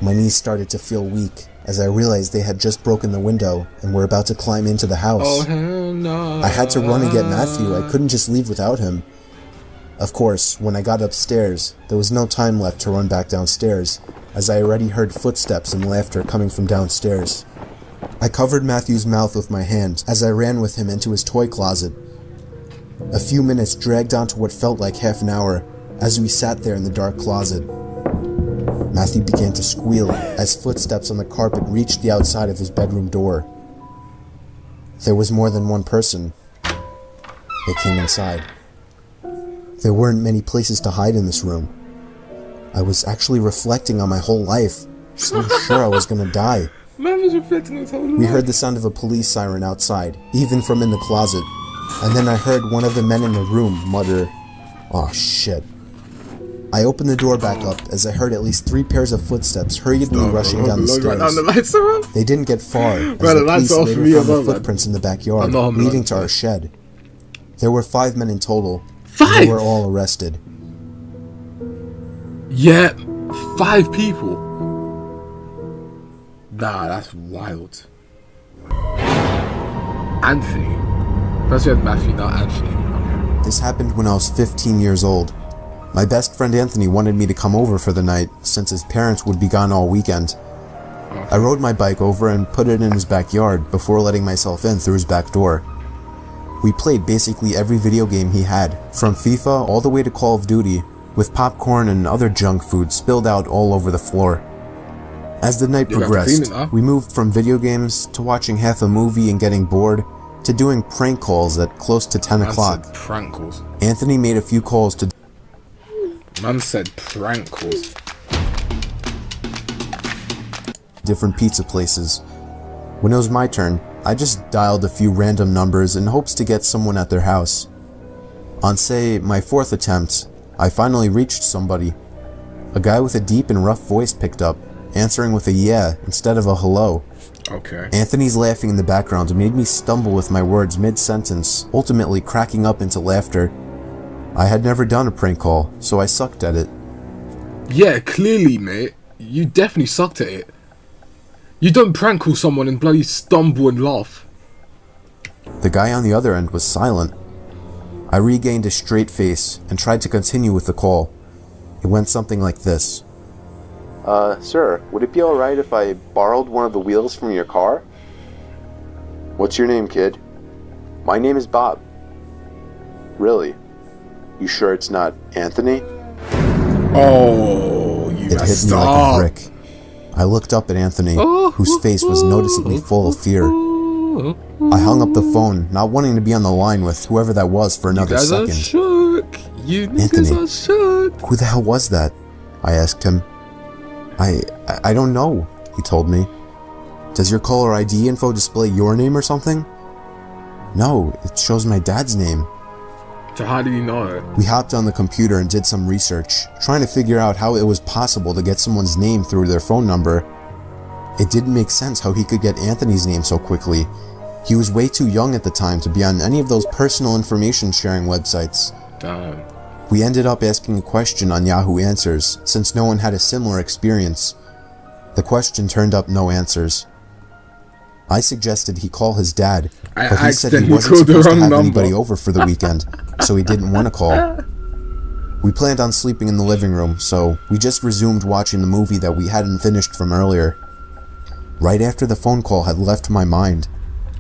My knees started to feel weak as I realized they had just broken the window and were about to climb into the house. Oh, hell no. I had to run and get Matthew. I couldn't just leave without him. Of course, when I got upstairs, there was no time left to run back downstairs, as I already heard footsteps and laughter coming from downstairs. I covered Matthew's mouth with my hand as I ran with him into his toy closet. A few minutes dragged on to what felt like half an hour as we sat there in the dark closet. Matthew began to squeal as footsteps on the carpet reached the outside of his bedroom door. There was more than one person. They came inside. There weren't many places to hide in this room. I was actually reflecting on my whole life, so sure I was gonna die. Man was reflecting his whole life. We heard the sound of a police siren outside, even from in the closet, and then I heard one of the men in the room mutter, "Oh shit." I opened the door back up as I heard at least 3 pairs of footsteps hurriedly rushing down the stairs. The lights are on. They didn't get far, as Bro, the the lights police are off later for me found as the well, man. footprints in the backyard, I know I'm leading not, to our man. shed. There were 5 men in total. 5? They were all arrested. Yeah, 5 people. Nah, that's wild. Anthony. First we had Matthew, now Anthony. Okay. This happened when I was 15 years old. My best friend Anthony wanted me to come over for the night since his parents would be gone all weekend. I rode my bike over and put it in his backyard before letting myself in through his back door. We played basically every video game he had, from FIFA all the way to Call of Duty, with popcorn and other junk food spilled out all over the floor. As the night You have to clean progressed, it, huh? we moved from video games to watching half a movie and getting bored to doing prank calls at close to 10 Man o'clock. said prank calls. Anthony made a few calls to Man said prank calls. different pizza places. When it was my turn, I just dialed a few random numbers in hopes to get someone at their house. On, say, my 4th attempt, I finally reached somebody. A guy with a deep and rough voice picked up, answering with a yeah instead of a hello. Okay. Anthony's laughing in the background made me stumble with my words mid-sentence, ultimately cracking up into laughter. I had never done a prank call, so I sucked at it. Yeah, clearly, mate. You definitely sucked at it. You don't prank call someone and bloody stumble and laugh. The guy on the other end was silent. I regained a straight face and tried to continue with the call. It went something like this. Sir, would it be alright if I borrowed one of the wheels from your car? What's your name, kid? My name is Bob. Really? You sure it's not Anthony? Oh, you It hit me like a brick. I looked up at Anthony, whose face was noticeably full of fear. I hung up the phone, not wanting to be on the line with whoever that was for another You guys second. are shook. You niggas Anthony, are shook. who the hell was that? I asked him. I don't know, he told me. Does your caller ID info display your name or something? No, it shows my dad's name. So how did he know it? We hopped on the computer and did some research, trying to figure out how it was possible to get someone's name through their phone number. It didn't make sense how he could get Anthony's name so quickly. He was way too young at the time to be on any of those personal information sharing websites. Damn. We ended up asking a question on Yahoo Answers, since no one had a similar experience. The question turned up no answers. I suggested he call his dad, but he said he wasn't supposed to have anybody over for the weekend, so he didn't want to call. We planned on sleeping in the living room, so we just resumed watching the movie that we hadn't finished from earlier. Right after the phone call had left my mind,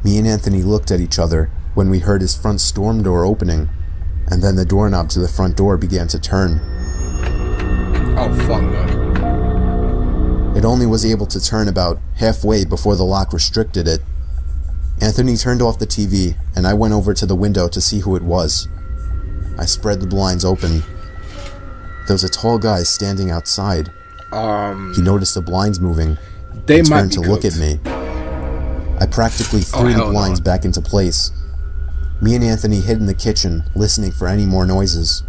me and Anthony looked at each other when we heard his front storm door opening, and then the doorknob to the front door began to turn. Oh, fuck no. It only was able to turn about halfway before the lock restricted it. Anthony turned off the TV, and I went over to the window to see who it was. I spread the blinds open. There was a tall guy standing outside. He noticed the blinds moving. They and might turned be to look cooked. at me. I practically threw the hell no. blinds back into place. Me and Anthony hid in the kitchen, listening for any more noises.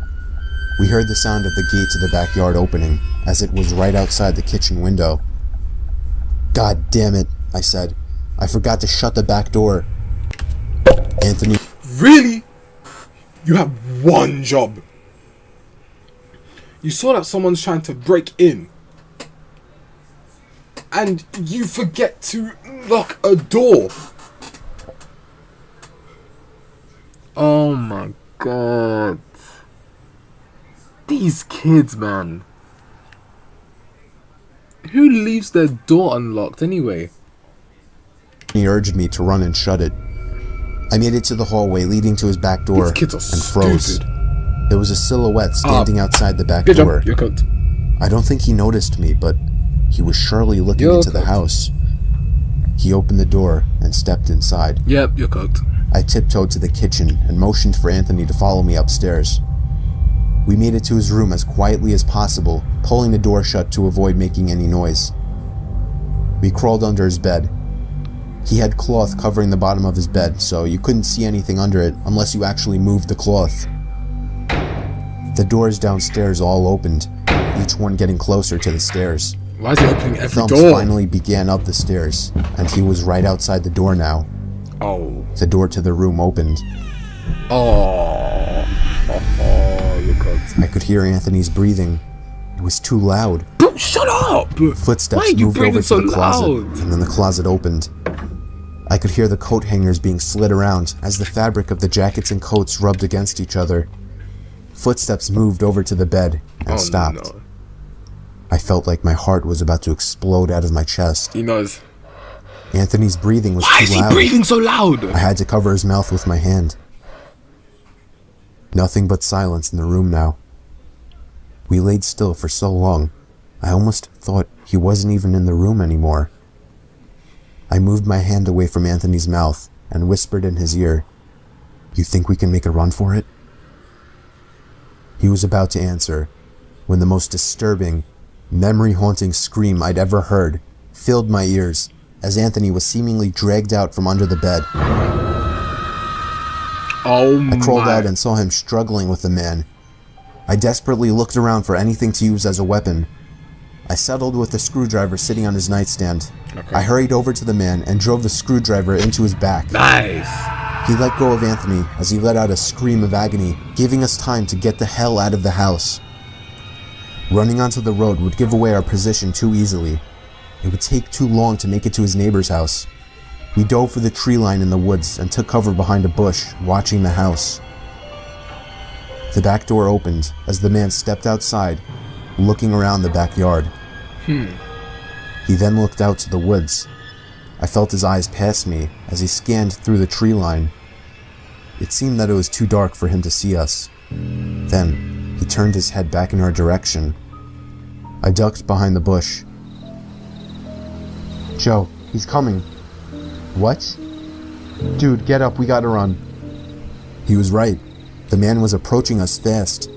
We heard the sound of the gate to the backyard opening, as it was right outside the kitchen window. God damn it, I said. I forgot to shut the back door. Anthony... Really? You have one job. You saw that someone's trying to break in, and you forget to lock a door. Oh my god. These kids, man. Who leaves their door unlocked anyway? He urged me to run and shut it. I made it to the hallway leading to his back door These kids are and froze. stupid. There was a silhouette standing outside the back Good door. job, you're cooked. I don't think he noticed me, but he was surely looking You're into the cooked. house. He opened the door and stepped inside. Yep, you're cooked. I tiptoed to the kitchen and motioned for Anthony to follow me upstairs. We made it to his room as quietly as possible, pulling the door shut to avoid making any noise. We crawled under his bed. He had cloth covering the bottom of his bed, so you couldn't see anything under it unless you actually moved the cloth. The doors downstairs all opened, each one getting closer to the stairs. Why is he opening every Thumps door? finally began up the stairs, and he was right outside the door now. Oh. The door to the room opened. Oh, you're cooked. I could hear Anthony's breathing. It was too loud. Bro, shut up! Footsteps Why are you moved over breathing to so the closet, loud? and then the closet opened. I could hear the coat hangers being slid around as the fabric of the jackets and coats rubbed against each other. Footsteps moved over to the bed and stopped. No. I felt like my heart was about to explode out of my chest. He knows. Anthony's breathing was Why too is he loud. breathing so loud? I had to cover his mouth with my hand. Nothing but silence in the room now. We laid still for so long, I almost thought he wasn't even in the room anymore. I moved my hand away from Anthony's mouth and whispered in his ear, "You think we can make a run for it?" He was about to answer when the most disturbing, memory-haunting scream I'd ever heard filled my ears as Anthony was seemingly dragged out from under the bed. Oh I crawled my. out and saw him struggling with the man. I desperately looked around for anything to use as a weapon. I settled with the screwdriver sitting on his nightstand. Okay. I hurried over to the man and drove the screwdriver into his back. Nice. He let go of Anthony as he let out a scream of agony, giving us time to get the hell out of the house. Running onto the road would give away our position too easily. It would take too long to make it to his neighbor's house. We dove for the tree line in the woods and took cover behind a bush, watching the house. The back door opened as the man stepped outside, looking around the backyard. He then looked out to the woods. I felt his eyes pass me as he scanned through the tree line. It seemed that it was too dark for him to see us. Then, he turned his head back in our direction. I ducked behind the bush. "Joe, he's coming." "What?" "Dude, get up, we gotta run." He was right. The man was approaching us fast.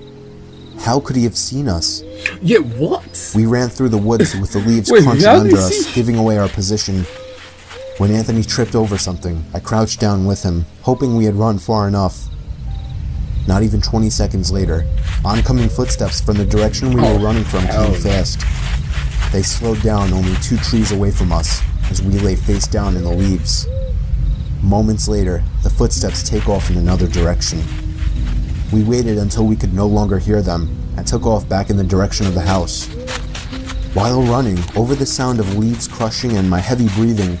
How could he have seen us? Yeah, what? We ran through the woods with the leaves Wait, crunching how did under he us, see- giving away our position. When Anthony tripped over something, I crouched down with him, hoping we had run far enough. Not even 20 seconds later, oncoming footsteps from the direction we were running from came fast. They slowed down only 2 trees away from us as we lay face down in the leaves. Moments later, the footsteps take off in another direction. We waited until we could no longer hear them and took off back in the direction of the house. While running, over the sound of leaves crushing and my heavy breathing,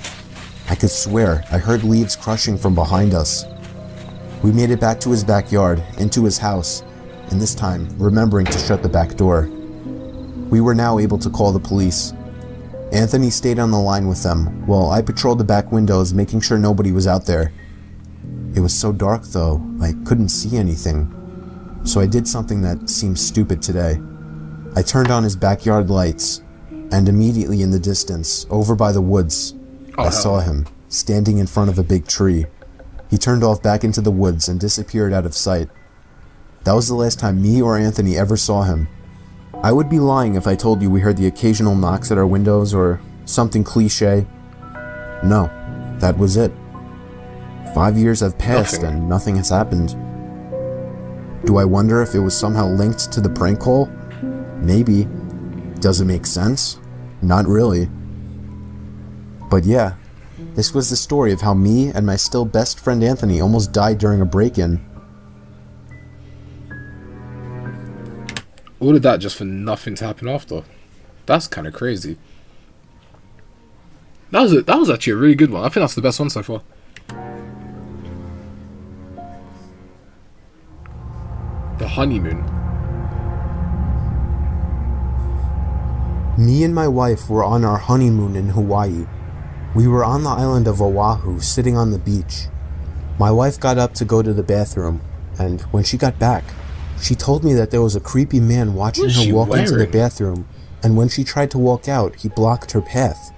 I could swear I heard leaves crushing from behind us. We made it back to his backyard, into his house, and this time remembering to shut the back door. We were now able to call the police. Anthony stayed on the line with them, while I patrolled the back windows making sure nobody was out there. It was so dark though, I couldn't see anything. So I did something that seems stupid today. I turned on his backyard lights, and immediately in the distance, over by the woods, I saw him, standing in front of a big tree. He turned off back into the woods and disappeared out of sight. That was the last time me or Anthony ever saw him. I would be lying if I told you we heard the occasional knocks at our windows or something cliche. No, That was it. 5 years have passed and nothing has happened. Do I wonder if it was somehow linked to the prank call? Maybe. Does it make sense? Not really. But yeah, this was the story of how me and my still best friend Anthony almost died during a break-in. All of that just for nothing to happen after. That's kind of crazy. That was actually a really good one. I think that's the best one so far. The honeymoon. Me and my wife were on our honeymoon in Hawaii. We were on the island of Oahu, sitting on the beach. My wife got up to go to the bathroom, and when she got back, she told me that there was a creepy man watching her walk into the bathroom, and when she tried to walk out, he blocked her path.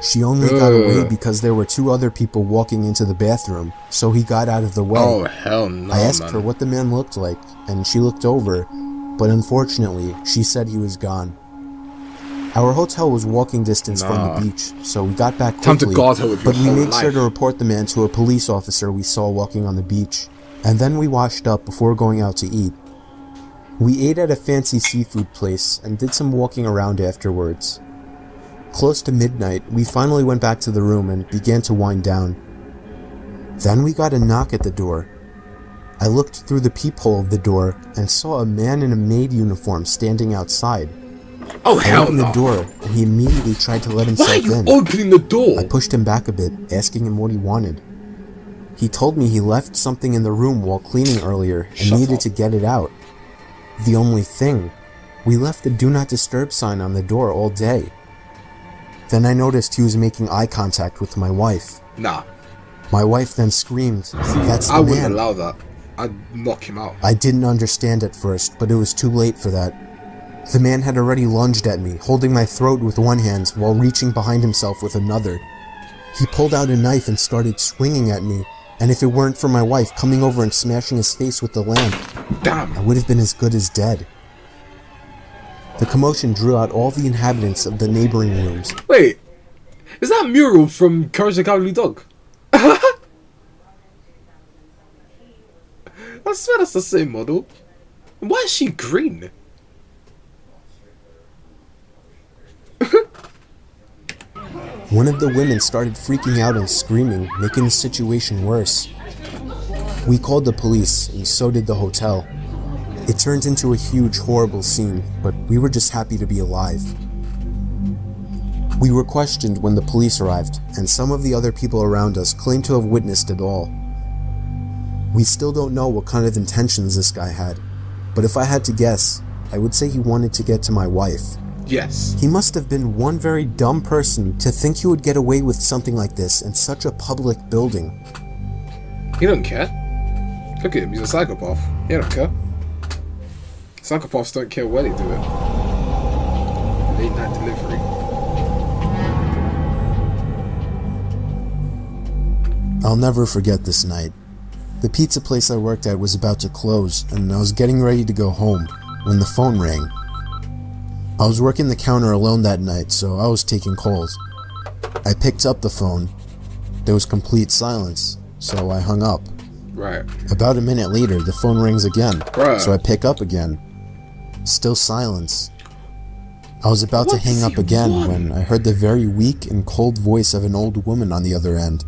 She only got away because there were 2 other people walking into the bathroom, so he got out of the way. Oh, hell no, I asked her what the man looked like, and she looked over, but unfortunately, she said he was gone. Our hotel was walking distance from the beach, so we got back quickly, Time to guard her with your but we whole made sure life. to report the man to a police officer we saw walking on the beach, and then we washed up before going out to eat. We ate at a fancy seafood place and did some walking around afterwards. Close to midnight, we finally went back to the room and began to wind down. Then we got a knock at the door. I looked through the peephole of the door and saw a man in a maid uniform standing outside. Oh, hell I opened no. the door and he immediately tried to let Why himself are you in. opening the door? I pushed him back a bit, asking him what he wanted. He told me he left something in the room while cleaning earlier and needed to get it out. The only thing, we left the do not disturb sign on the door all day. Then I noticed he was making eye contact with my wife. Nah. My wife then screamed, "That's the I wouldn't man." allow that. I'd knock him out. I didn't understand at first, but it was too late for that. The man had already lunged at me, holding my throat with one hand while reaching behind himself with another. He pulled out a knife and started swinging at me, and if it weren't for my wife coming over and smashing his face with the lamp, damn, I would have been as good as dead. The commotion drew out all the inhabitants of the neighboring rooms. Wait, is that mural from Courage the Cowardly Dog? I swear that's the same model. Why is she green? One of the women started freaking out and screaming, making the situation worse. We called the police, and so did the hotel. It turned into a huge, horrible scene, but we were just happy to be alive. We were questioned when the police arrived, and some of the other people around us claimed to have witnessed it all. We still don't know what kind of intentions this guy had, but if I had to guess, I would say he wanted to get to my wife. Yes. He must have been one very dumb person to think he would get away with something like this in such a public building. He don't care. Look at him, he's a psychopath. He don't care. Psychopaths don't care where they do it. Late night delivery. I'll never forget this night. The pizza place I worked at was about to close, and I was getting ready to go home when the phone rang. I was working the counter alone that night, so I was taking calls. I picked up the phone. There was complete silence, so I hung up. Right. About a minute later, the phone rings again, Bruh. so I pick up again. Still silence. I was about to hang up again when I heard the very weak and cold voice of an old woman on the other end.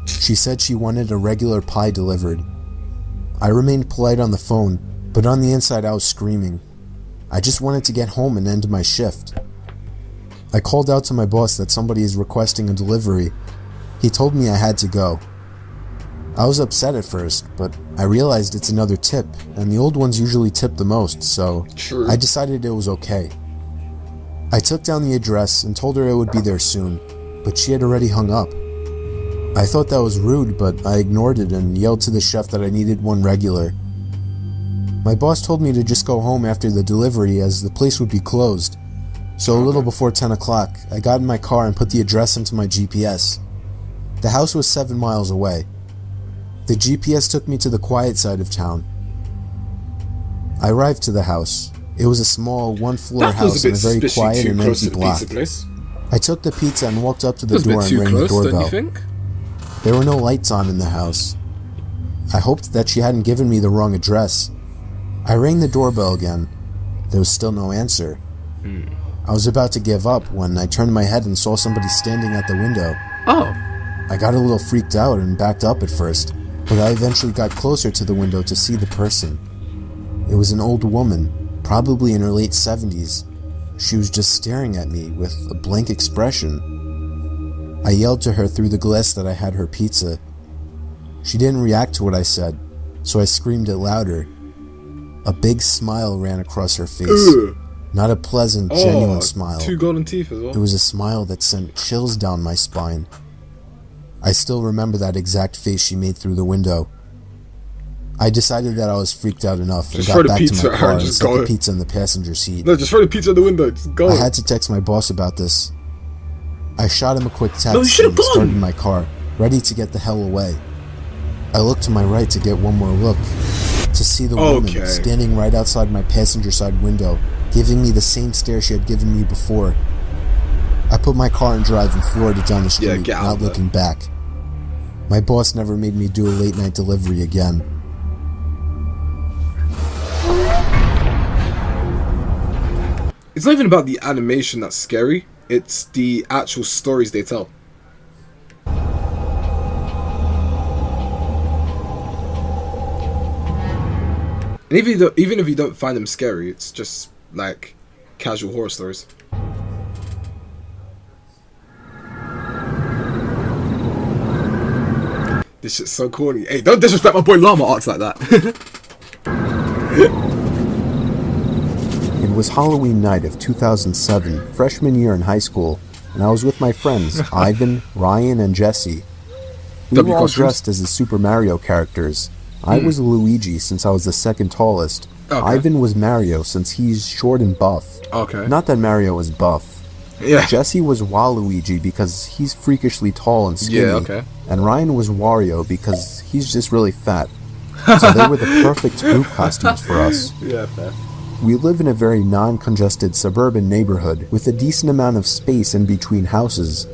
She said she wanted a regular pie delivered. I remained polite on the phone, but on the inside I was screaming. I just wanted to get home and end my shift. I called out to my boss that somebody is requesting a delivery. He told me I had to go. I was upset at first, but I realized it's another tip, and the old ones usually tip the most, so True. I decided it was okay. I took down the address and told her it would be there soon, but she had already hung up. I thought that was rude, but I ignored it and yelled to the chef that I needed one regular. My boss told me to just go home after the delivery as the place would be closed. So a little before 10 o'clock, I got in my car and put the address into my GPS. The house was 7 miles away. The GPS took me to the quiet side of town. I arrived to the house. It was a small, one-floor house in a very quiet and empty block. I took the pizza and walked up to the door and rang the doorbell. There were no lights on in the house. I hoped that she hadn't given me the wrong address. I rang the doorbell again. There was still no answer. I was about to give up when I turned my head and saw somebody standing at the window. Oh. I got a little freaked out and backed up at first, but I eventually got closer to the window to see the person. It was an old woman, probably in her late 70s. She was just staring at me with a blank expression. I yelled to her through the glass that I had her pizza. She didn't react to what I said, so I screamed it louder. A big smile ran across her face. Ugh. Not a pleasant, genuine smile. 2 golden teeth as well. It was a smile that sent chills down my spine. I still remember that exact face she made through the window. I decided that I was freaked out enough and got back to my car and set the pizza in the passenger seat. No, just throw the pizza in the window. Just go. I had to text my boss about this. I shot him a quick text No, you should have and started gone. my car, ready to get the hell away. I looked to my right to get one more look, to see the woman standing right outside my passenger side window, giving me the same stare she had given me before. I put my car in drive and floored it down the street, not looking back. My boss never made me do a late night delivery again. It's not even about the animation that's scary. It's the actual stories they tell. And even if you don't find them scary, it's just like casual horror stories. This shit's so corny. Hey, don't disrespect my boy Llama Arts like that. It was Halloween night of 2007, freshman year in high school, and I was with my friends, Ivan, Ryan, and Jesse. We were all dressed as the Super Mario characters. I was Luigi since I was the second tallest. Ivan was Mario since he's short and buff. Not that Mario is buff. Jesse was Waluigi because he's freakishly tall and skinny. And Ryan was Wario because he's just really fat. So they were the perfect group costumes for us. Yeah, fair. We live in a very non-congested suburban neighborhood with a decent amount of space in between houses.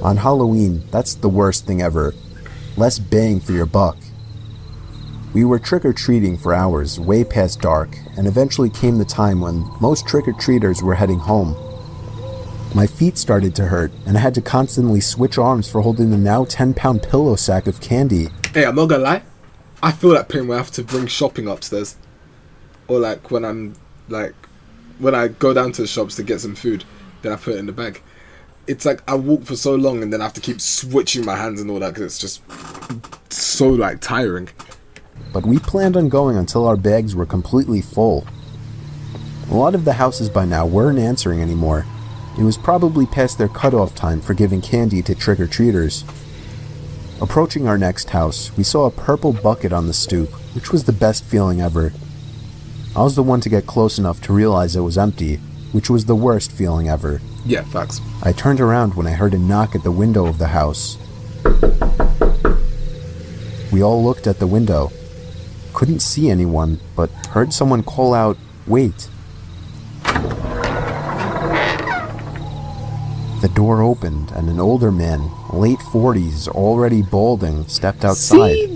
On Halloween, that's the worst thing ever. Less bang for your buck. We were trick-or-treating for hours, way past dark, and eventually came the time when most trick-or-treaters were heading home. My feet started to hurt, and I had to constantly switch arms for holding the now 10-pound pillow sack of candy. Hey, I'm not gonna lie. I feel that pain when I have to bring shopping upstairs. Or like when I go down to the shops to get some food, then I put it in the bag. It's like I walk for so long and then I have to keep switching my hands and all that because it's just so like tiring. But we planned on going until our bags were completely full. A lot of the houses by now weren't answering anymore. It was probably past their cutoff time for giving candy to trick-or-treaters. Approaching our next house, we saw a purple bucket on the stoop, which was the best feeling ever. I was the one to get close enough to realize it was empty, which was the worst feeling ever. Yeah, facts. I turned around when I heard a knock at the window of the house. We all looked at the window. Couldn't see anyone, but heard someone call out, "Wait." The door opened and an older man, late 40s, already balding, stepped outside.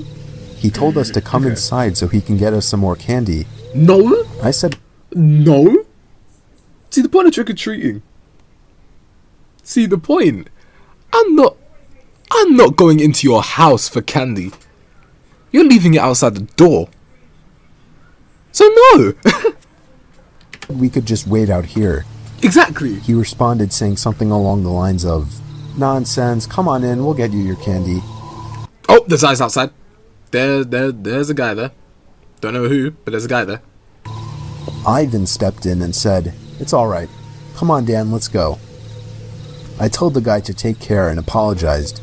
He told us to come inside so he can get us some more candy. No? I said, no? See, the point of trick-or-treating. See, the point. I'm not going into your house for candy. You're leaving it outside the door. So no! We could just wait out here. Exactly. He responded saying something along the lines of, "Nonsense, come on in, we'll get you your candy." Oh, there's eyes outside. There's a guy there. Don't know who, but there's a guy there. Ivan stepped in and said, "It's alright. Come on, Dan, let's go." I told the guy to take care and apologized.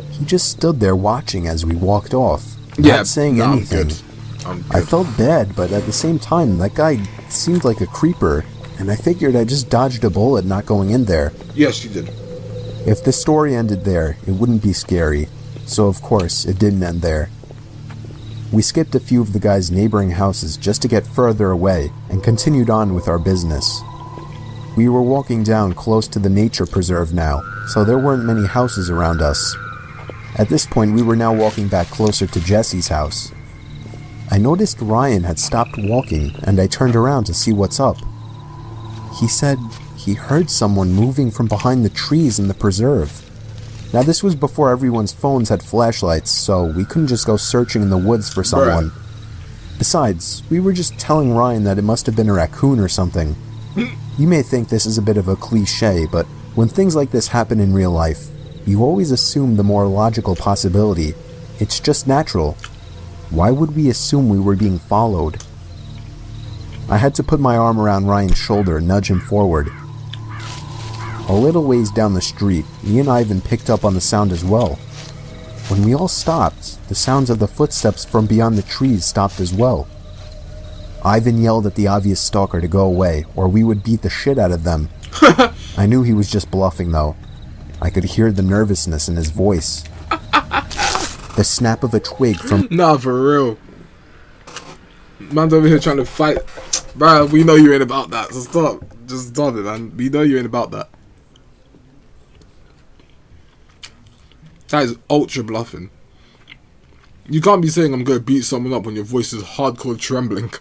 He just stood there watching as we walked off, not saying anything. I'm good. I felt bad, but at the same time, that guy seemed like a creeper, and I figured I just dodged a bullet not going in there. Yes, you did. If the story ended there, it wouldn't be scary, so of course it didn't end there. We skipped a few of the guy's neighboring houses just to get further away and continued on with our business. We were walking down close to the nature preserve now, so there weren't many houses around us. At this point, we were now walking back closer to Jesse's house. I noticed Ryan had stopped walking, and I turned around to see what's up. He said he heard someone moving from behind the trees in the preserve. Now, this was before everyone's phones had flashlights, so we couldn't just go searching in the woods for someone. Besides, we were just telling Ryan that it must have been a raccoon or something. You may think this is a bit of a cliche, but when things like this happen in real life, you always assume the more logical possibility. It's just natural. Why would we assume we were being followed? I had to put my arm around Ryan's shoulder and nudge him forward. A little ways down the street, me and Ivan picked up on the sound as well. When we all stopped, the sounds of the footsteps from beyond the trees stopped as well. Ivan yelled at the obvious stalker to go away, or we would beat the shit out of them. I knew he was just bluffing though. I could hear the nervousness in his voice. The snap of a twig from— Nah, for real. Man's over here trying to fight. Bruh, we know you ain't about that, so stop. Just stop it, man. We know you ain't about that. That is ultra bluffing. You can't be saying I'm going to beat someone up when your voice is hardcore trembling.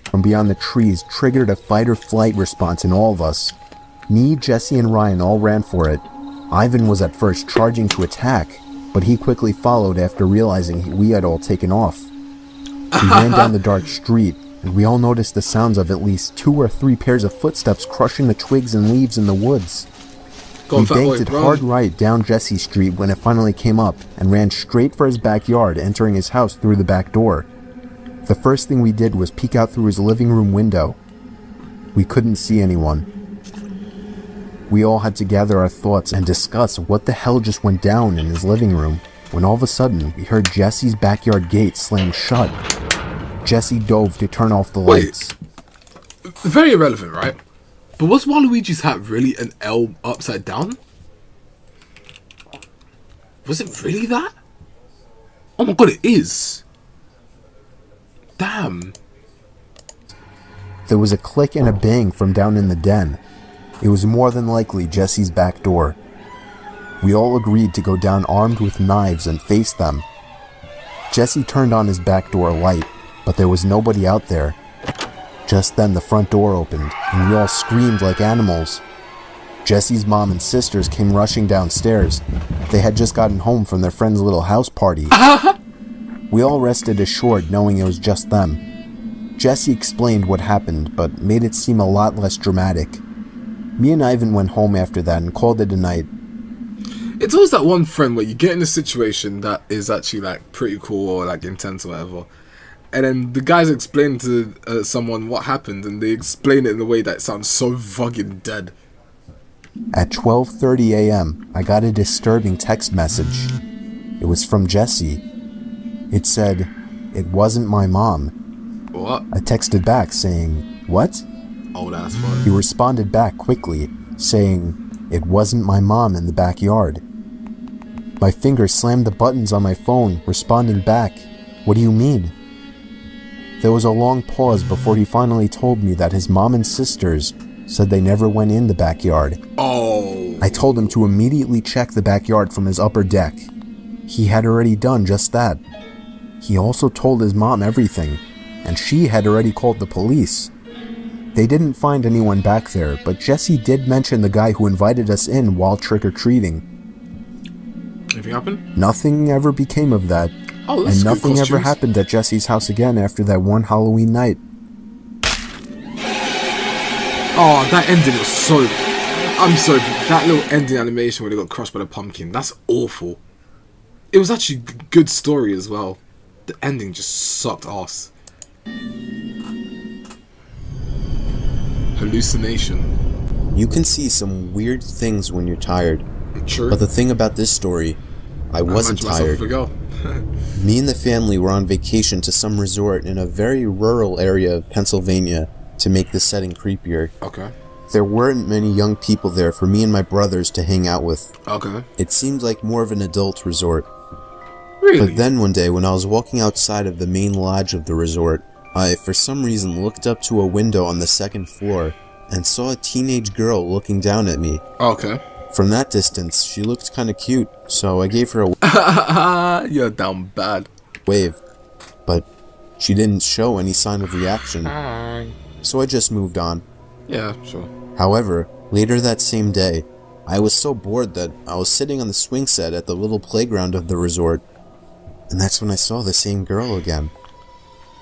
From beyond the trees triggered a fight or flight response in all of us. Me, Jesse, and Ryan all ran for it. Ivan was at first charging to attack, but he quickly followed after realizing we had all taken off. We ran down the dark street, and we all noticed the sounds of at least 2 or 3 pairs of footsteps crushing the twigs and leaves in the woods. We banked it hard right down Jesse Street when it finally came up and ran straight for his backyard, entering his house through the back door. The first thing we did was peek out through his living room window. We couldn't see anyone. We all had to gather our thoughts and discuss what the hell just went down in his living room, when all of a sudden we heard Jesse's backyard gate slam shut. Jesse dove to turn off the lights. Very irrelevant, right? But was Waluigi's hat really an L upside down? Was it really that? Oh my god, it is. Damn. There was a click and a bang from down in the den. It was more than likely Jesse's back door. We all agreed to go down armed with knives and face them. Jesse turned on his back door light, but there was nobody out there. Just then the front door opened, and we all screamed like animals. Jesse's mom and sisters came rushing downstairs. They had just gotten home from their friend's little house party. We all rested assured knowing it was just them. Jesse explained what happened, but made it seem a lot less dramatic. Me and Ivan went home after that and called it a night. It's always that one friend where you get in a situation that is actually like pretty cool or like intense or whatever, and then the guys explain to someone what happened, and they explain it in a way that sounds so fucking dead. At 12:30 a.m., I got a disturbing text message. It was from Jesse. It said, "It wasn't my mom." What? I texted back saying, "What?" Oh, that's funny. He responded back quickly, saying, "It wasn't my mom in the backyard." My fingers slammed the buttons on my phone, responding back, "What do you mean?" There was a long pause before he finally told me that his mom and sisters said they never went in the backyard. Oh. I told him to immediately check the backyard from his upper deck. He had already done just that. He also told his mom everything, and she had already called the police. They didn't find anyone back there, but Jesse did mention the guy who invited us in while trick-or-treating. Anything happened? Nothing ever became of that, Oh, and nothing ever happened at Jesse's house again after that one Halloween night. Oh, that ending was so... I'm sorry, that little ending animation where they got crushed by the pumpkin, that's awful. It was actually a good story as well. The ending just sucked ass. Hallucination. You can see some weird things when you're tired. True. But the thing about this story, I wasn't tired. Me and the family were on vacation to some resort in a very rural area of Pennsylvania to make the setting creepier. Okay. There weren't many young people there for me and my brothers to hang out with. Okay. It seemed like more of an adult resort. Really? But then one day when I was walking outside of the main lodge of the resort, I, for some reason, looked up to a window on the second floor and saw a teenage girl looking down at me. Okay. From that distance, she looked kind of cute, so I gave her a You're down bad. wave, but she didn't show any sign of reaction, Hi. so I just moved on. Yeah, sure. However, later that same day, I was so bored that I was sitting on the swing set at the little playground of the resort, and that's when I saw the same girl again.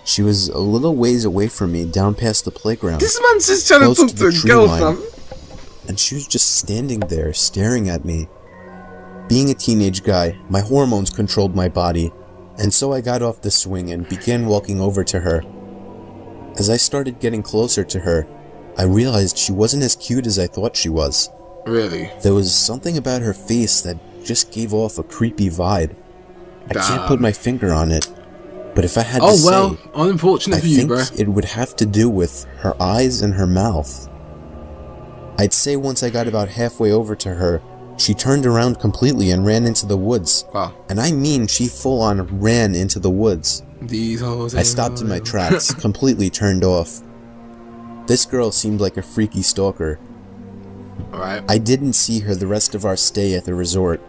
She was a little ways away from me, down past the playground. This man's just trying to close talk to to the a tree girl, line, fam. and she was just standing there, staring at me. Being a teenage guy, my hormones controlled my body, and so I got off the swing and began walking over to her. As I started getting closer to her, I realized she wasn't as cute as I thought she was. Really? There was something about her face that just gave off a creepy vibe. I can't put my finger on it, but if I had to say, well, unfortunate I for you, think bro. it would have to do with her eyes and her mouth. I'd say once I got about halfway over to her, she turned around completely and ran into the woods. Wow. And I mean she full on ran into the woods. These hoes. I stopped in my tracks, completely turned off. This girl seemed like a freaky stalker. Alright. I didn't see her the rest of our stay at the resort.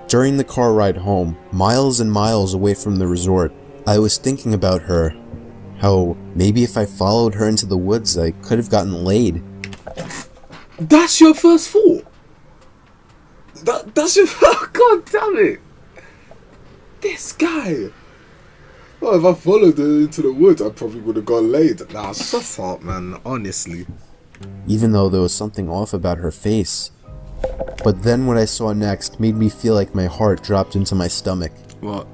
During the car ride home, miles and miles away from the resort, I was thinking about her. How maybe if I followed her into the woods, I could have gotten laid. That's your first thought? That's your... God damn it. This guy. Well, if I followed her into the woods, I probably would have got laid. Nah, shut up, man. Honestly. Even though there was something off about her face. But then what I saw next made me feel like my heart dropped into my stomach. What?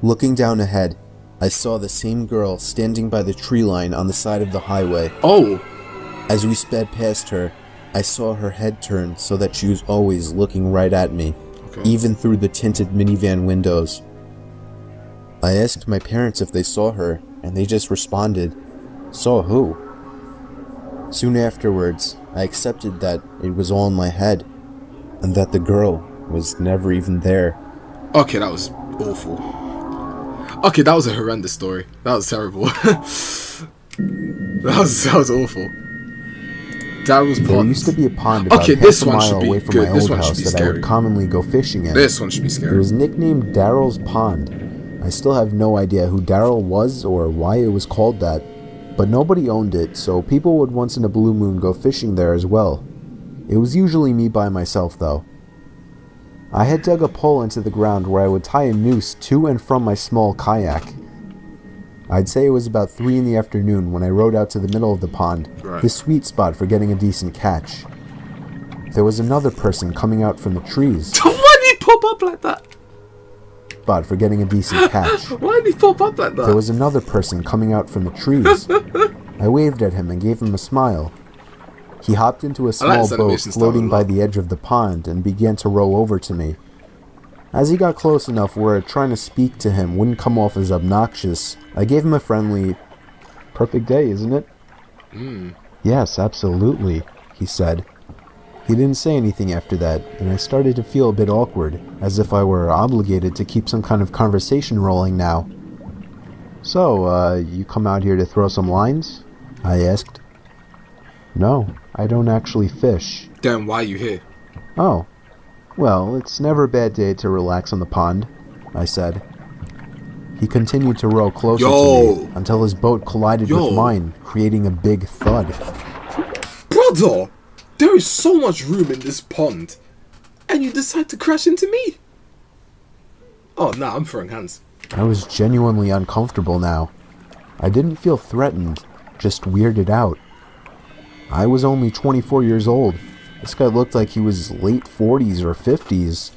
Looking down ahead, I saw the same girl standing by the tree line on the side of the highway. Oh! As we sped past her, I saw her head turn so that she was always looking right at me, even through the tinted minivan windows. I asked my parents if they saw her, and they just responded, "Saw who?" Soon afterwards, I accepted that it was all in my head, and that the girl was never even there. Okay, that was awful. Okay, that was a horrendous story. That was terrible. that was awful. Daryl's There pond. used to be a pond about this half a one mile should be away from good. my This old one should house be that I scary. would commonly go fishing in. This one should be scary. It was nicknamed Daryl's Pond. I still have no idea who Daryl was or why it was called that, but nobody owned it, so people would once in a blue moon go fishing there as well. It was usually me by myself though. I had dug a pole into the ground where I would tie a noose to and from my small kayak. I'd say it was about 3 in the afternoon when I rode out to the middle of the pond, the sweet spot for getting a decent catch. There was another person coming out from the trees. Why did he pop up like that? Spot for getting a decent catch. Why did he pop up like that? There was another person coming out from the trees. I waved at him and gave him a smile. He hopped into a small boat floating by the edge of the pond and began to row over to me. As he got close enough where trying to speak to him wouldn't come off as obnoxious, I gave him a friendly, "Perfect day, isn't it?" "Yes, absolutely," he said. He didn't say anything after that, and I started to feel a bit awkward, as if I were obligated to keep some kind of conversation rolling now. "So, you come out here to throw some lines?" I asked. "No, I don't actually fish." Then why are you here? "Oh, well, it's never a bad day to relax on the pond," I said. He continued to row closer to me until his boat collided with mine, creating a big thud. Brother, there is so much room in this pond, and you decide to crash into me? Oh, nah, I'm throwing hands. I was genuinely uncomfortable now. I didn't feel threatened, just weirded out. I was only 24 years old. This guy looked like he was late 40s or 50s.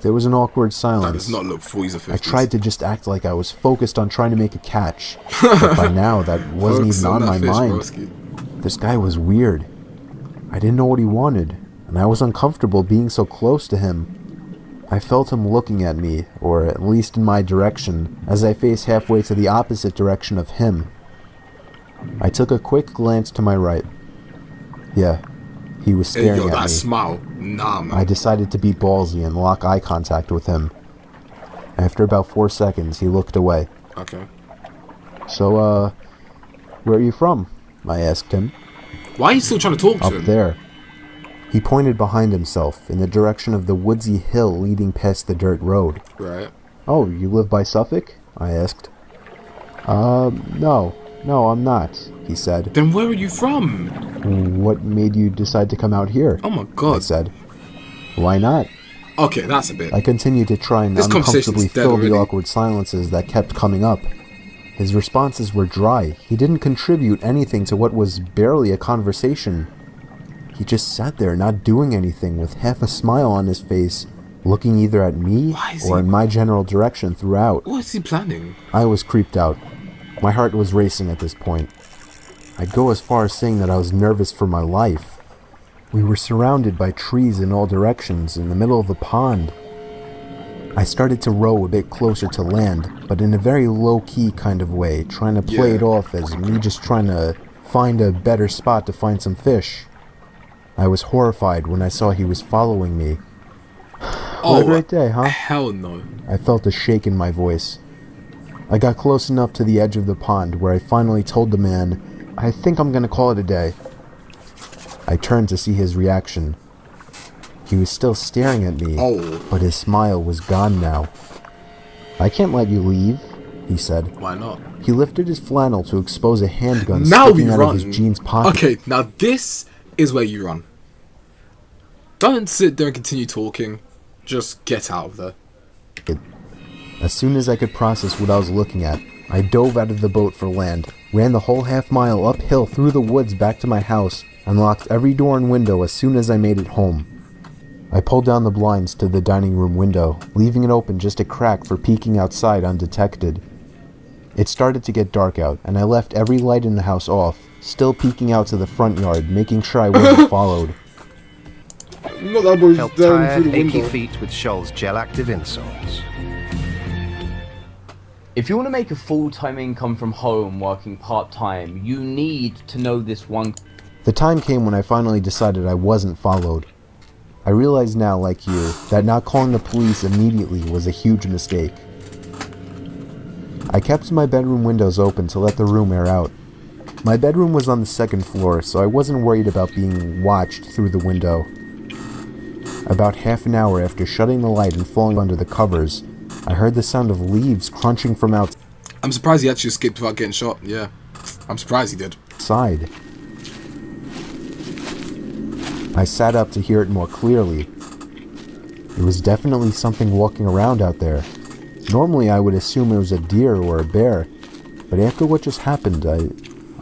There was an awkward silence. That does not look 40s or 50s. I tried to just act like I was focused on trying to make a catch, but by now that wasn't even on my mind. This guy was weird. I didn't know what he wanted, and I was uncomfortable being so close to him. I felt him looking at me, or at least in my direction, as I faced halfway to the opposite direction of him. I took a quick glance to my right. Yeah, he was staring at me. That smile. Nah, man. I decided to be ballsy and lock eye contact with him. After about 4 seconds, he looked away. Okay. "So, where are you from?" I asked him. Why are you still trying to talk to him? "Up there." He pointed behind himself, in the direction of the woodsy hill leading past the dirt road. Right. Oh, you live by Suffolk? I asked. No, I'm not, he said. Then where are you from? What made you decide to come out here? Oh my god. I said. Why not? Okay, that's a bit. I continued to try and uncomfortably fill the awkward silences that kept coming up. His responses were dry. He didn't contribute anything to what was barely a conversation. He just sat there not doing anything with half a smile on his face, looking either at me or in my general direction throughout. What is he planning? I was creeped out. My heart was racing at this point. I'd go as far as saying that I was nervous for my life. We were surrounded by trees in all directions in the middle of the pond. I started to row a bit closer to land, but in a very low-key kind of way, trying to play it off as me just trying to find a better spot to find some fish. I was horrified when I saw he was following me. What a great day, huh? Hell no. I felt a shake in my voice. I got close enough to the edge of the pond where I finally told the man, I think I'm gonna call it a day. I turned to see his reaction. He was still staring at me, but his smile was gone now. I can't let you leave, he said. Why not? He lifted his flannel to expose a handgun now sticking out of his jeans pocket. Okay, now this is where you run. Don't sit there and continue talking. Just get out of there. As soon as I could process what I was looking at, I dove out of the boat for land, ran the whole half-mile uphill through the woods back to my house, and locked every door and window as soon as I made it home. I pulled down the blinds to the dining room window, leaving it open just a crack for peeking outside undetected. It started to get dark out, and I left every light in the house off, still peeking out to the front yard, making sure I wasn't followed. Not that boy's Help down tired, through the achy window. feet with Scholl's gel-active insoles. If you want to make a full-time income from home working part-time, you need to know this one. The time came when I finally decided I wasn't followed. I realize now, like you, that not calling the police immediately was a huge mistake. I kept my bedroom windows open to let the room air out. My bedroom was on the second floor, so I wasn't worried about being watched through the window. About half an hour after shutting the light and falling under the covers, I heard the sound of leaves crunching from outside. I'm surprised he actually escaped without getting shot. Yeah. I'm surprised he did. I sat up to hear it more clearly. It was definitely something walking around out there. Normally I would assume it was a deer or a bear, but after what just happened,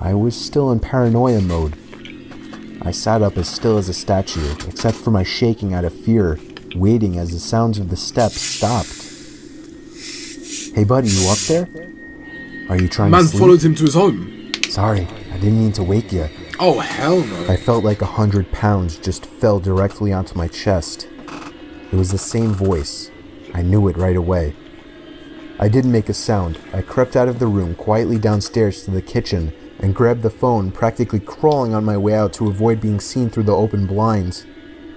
I was still in paranoia mode. I sat up as still as a statue, except for my shaking out of fear, waiting as the sounds of the steps stopped. Hey buddy, you up there? Are you trying to sleep? Man followed him to his home. Sorry, I didn't mean to wake you. Oh, hell no. I felt like 100 pounds just fell directly onto my chest. It was the same voice. I knew it right away. I didn't make a sound. I crept out of the room quietly downstairs to the kitchen and grabbed the phone, practically crawling on my way out to avoid being seen through the open blinds.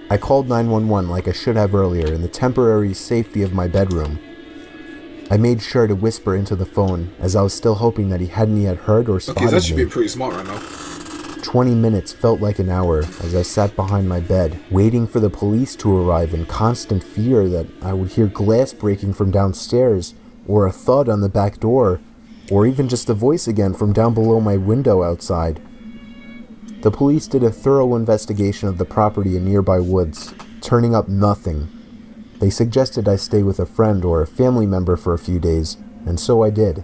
I called 911 like I should have earlier in the temporary safety of my bedroom. I made sure to whisper into the phone as I was still hoping that he hadn't yet heard or spotted me. Okay, that should be pretty smart right now. 20 minutes felt like an hour as I sat behind my bed, waiting for the police to arrive in constant fear that I would hear glass breaking from downstairs, or a thud on the back door, or even just a voice again from down below my window outside. The police did a thorough investigation of the property in nearby woods, turning up nothing. They suggested I stay with a friend or a family member for a few days, and so I did.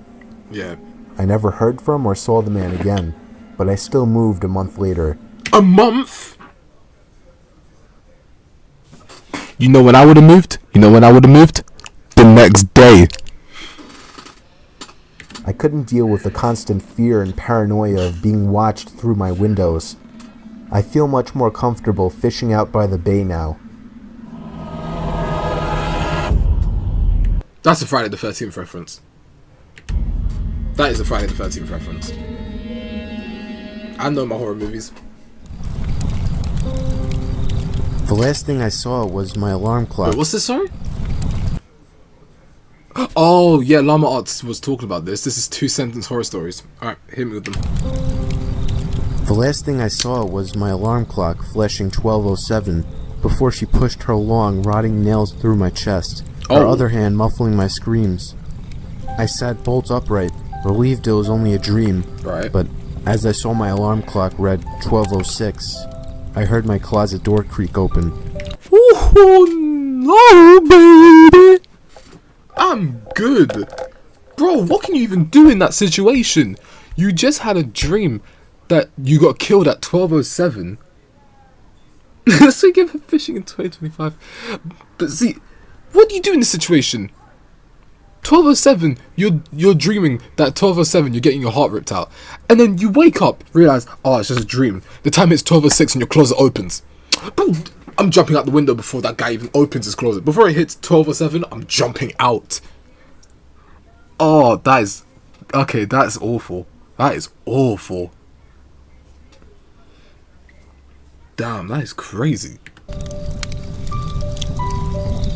Yeah. I never heard from or saw the man again, but I still moved a month later. A month? You know when I would have moved? The next day. I couldn't deal with the constant fear and paranoia of being watched through my windows. I feel much more comfortable fishing out by the bay now. That's a Friday the 13th reference. That is a Friday the 13th reference. I know my horror movies. The last thing I saw was my alarm clock. Wait, what's this, sorry? Oh, yeah, Llama Arts was talking about this. This is 2 sentence horror stories. Alright, hit me with them. The last thing I saw was my alarm clock flashing 12:07 before she pushed her long, rotting nails through my chest, her other hand muffling my screams. I sat bolt upright, relieved it was only a dream, but as I saw my alarm clock read 12:06, I heard my closet door creak open. Oh no, baby! I'm good. Bro, what can you even do in that situation? You just had a dream that you got killed at 12:07. So you give up fishing in 2025. But see, what do you do in this situation? 12:07, you're dreaming that 12:07 you're getting your heart ripped out, and then you wake up, realize, oh, it's just a dream. The time hits 12:06 and your closet opens. Bro, I'm jumping out the window before that guy even opens his closet. Before it hits 12:07, I'm jumping out. Oh, that is okay. That's awful. That is awful. Damn, that is crazy.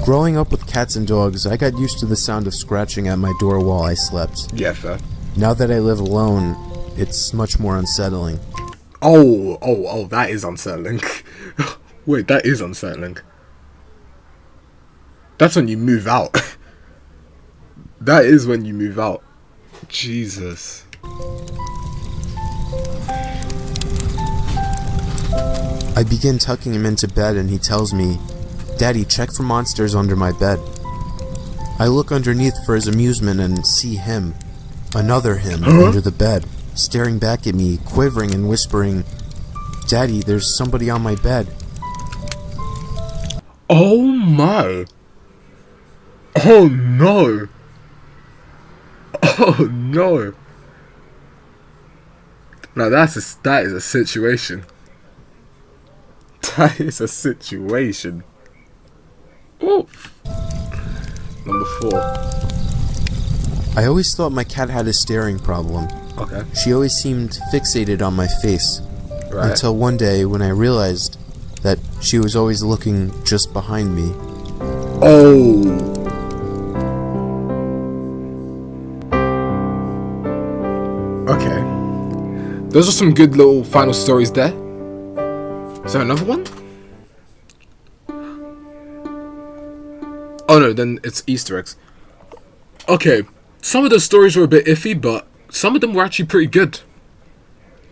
Growing up with cats and dogs, I got used to the sound of scratching at my door while I slept. Yeah, fair. Now that I live alone, it's much more unsettling. Oh, that is unsettling. Wait, that is unsettling. That's when you move out. That is when you move out. Jesus. I begin tucking him into bed and he tells me, "Daddy, check for monsters under my bed." I look underneath for his amusement and see him, another him, under the bed, staring back at me, quivering and whispering, "Daddy, there's somebody on my bed." Oh my. Oh no. Oh no. Now that is a situation. That is a situation. Oof. Number 4. I always thought my cat had a staring problem. Okay. She always seemed fixated on my face. Right. Until one day when I realized that she was always looking just behind me. Oh. Okay. Those are some good little final stories there. Is there another one? Oh no, then it's Easter eggs. Okay, some of the stories were a bit iffy, but some of them were actually pretty good.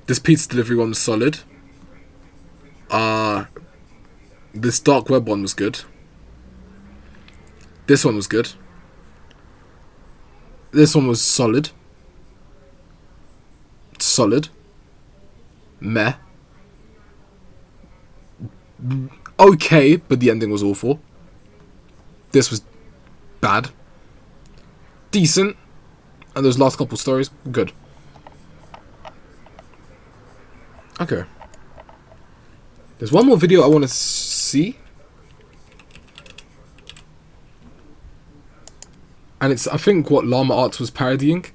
This pizza delivery one was solid. This dark web one was good. This one was good. This one was solid. Solid. Meh. Okay, but the ending was awful. This was bad. Decent. And those last couple stories, good. Okay. There's one more video I want to see. And it's, I think, what Llama Arts was parodying.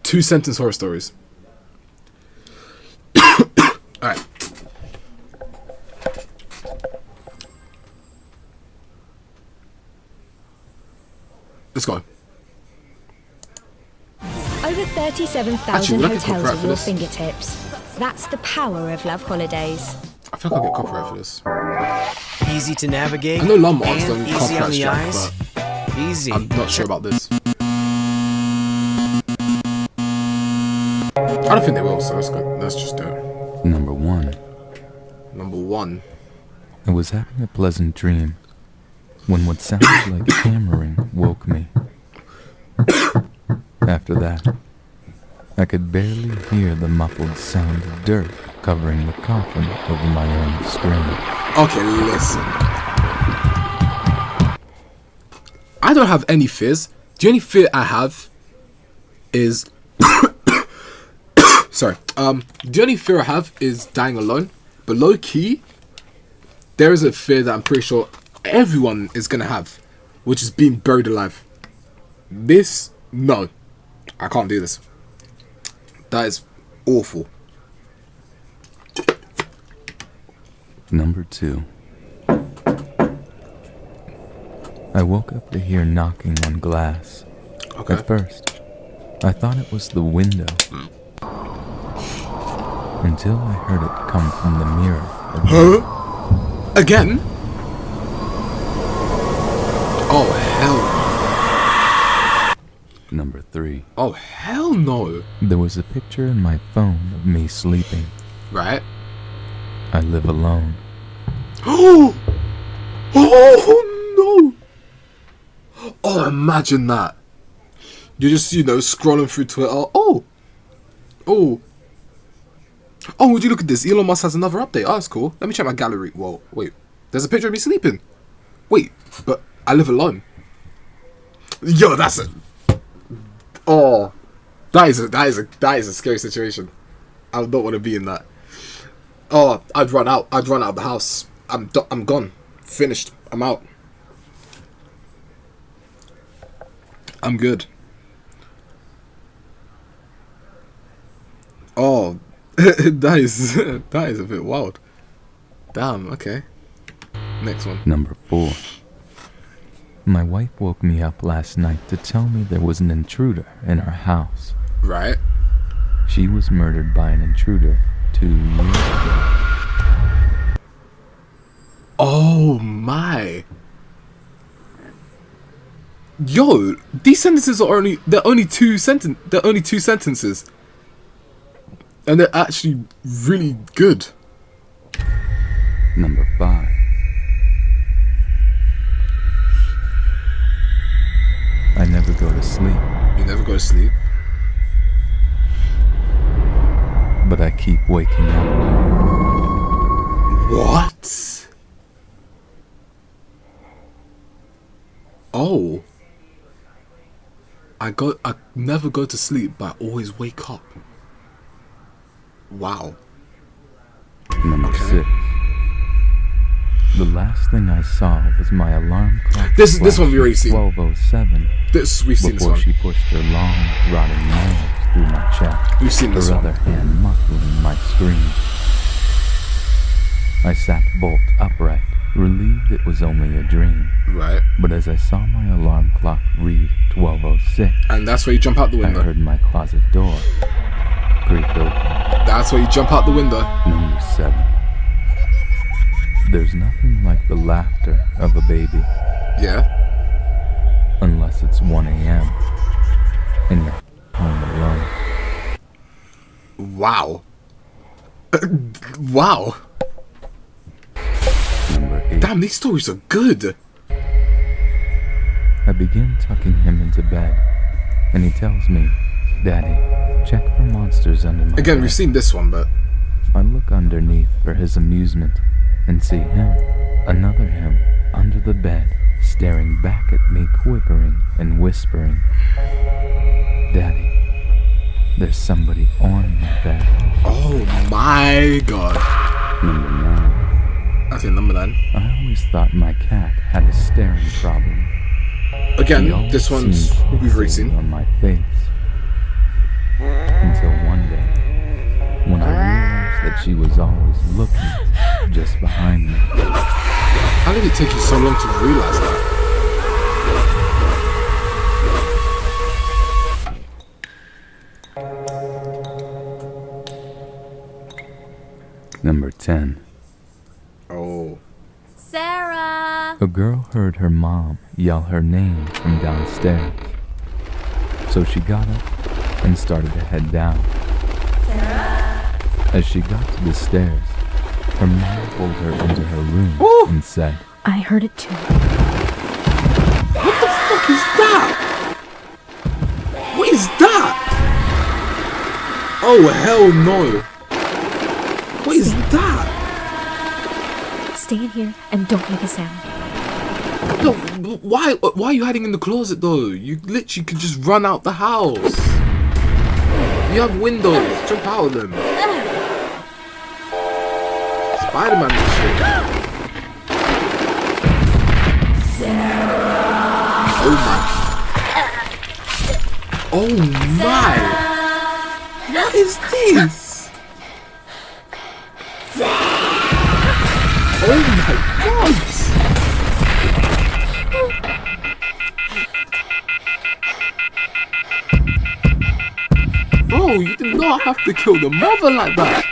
2-sentence horror stories. Alright. Let's go. Over 37,000 hotels at your fingertips. That's the power of Love Holidays. I think I'll get copyright for this. Easy to navigate. I know Llama Arts don't easy on copyright the strike, eyes. but Easy. I'm not sure about this. I don't think they will, so that's good. Let's just do it. Number 1. Number 1. I was having a pleasant dream when what sounded like hammering woke me. After that, I could barely hear the muffled sound of dirt covering the coffin over my own screen. Okay, listen. I don't have any fears. The only fear I have is... Sorry. The only fear I have is dying alone. But low-key, there is a fear that I'm pretty sure everyone is going to have, which is being buried alive. This, no. I can't do this. That is awful. Number 2. I woke up to hear knocking on glass. Okay. At first, I thought it was the window. until I heard it come from the mirror. Huh? Again? Oh, hell. Number 3. Oh, hell no. There was a picture in my phone of me sleeping. Right. I live alone. Oh! Oh, no! Oh, imagine that. You're just, you know, scrolling through Twitter. Oh! Oh! Oh, would you look at this? Elon Musk has another update. Oh, that's cool. Let me check my gallery. Whoa, wait. There's a picture of me sleeping. Wait, but I live alone. Yo, that's a... Oh. That is a scary situation. I don't want to be in that. Oh, I'd run out of the house. I'm gone. Finished. I'm out. I'm good. Oh, that is a bit wild. Damn, okay. Next one. Number 4. My wife woke me up last night to tell me there was an intruder in our house. Right. She was murdered by an intruder 2 years ago. Oh my. Yo, these sentences are only two sentences. And they're actually really good. Number 5. I never go to sleep. You never go to sleep? But I keep waking up. What? Oh. I never go to sleep, but I always wake up. Wow. Number 6. The last thing I saw was my alarm clock. This one we already seen. 12:07. We've seen this one. Before she pushed her long, rotting nails through my chest. We've seen this one. Her other hand muffling my scream. I sat bolt upright, relieved it was only a dream. Right. But as I saw my alarm clock read 12:06, and that's where you jump out the window. I heard my closet door creak open. That's where you jump out the window. Number 7. There's nothing like the laughter of a baby. Yeah. Unless it's 1 a.m. and you're home alone. Wow. Wow. Number 8. Damn, these stories are good. I begin tucking him into bed, and he tells me, "Daddy, check for monsters under my Again, bed." we've seen this one, but... I look underneath for his amusement and see him, another him, under the bed, staring back at me, quivering and whispering, "Daddy, there's somebody on my bed." Oh my god. Number 9. Okay, number 9. I always thought my cat had a staring problem. Again, this one's we've already seen. On my face. Until one day, when I realized that she was always looking just behind me. How did it take you so long to realize that? Number 10. Oh. Sarah! A girl heard her mom yell her name from downstairs. So she got up and started to head down. Sarah! As she got to the stairs, her mom pulled her into her room and said, I heard it too. What the fuck is that? What is that? Oh, hell no. What is that? Stay in here and don't make a sound. No, why are you hiding in the closet though? You literally could just run out the house. You have windows, jump out of them. Spider-Man and shit. Oh my. Oh my. What is this? Oh my god! Oh No, you did not have to kill the mother like that.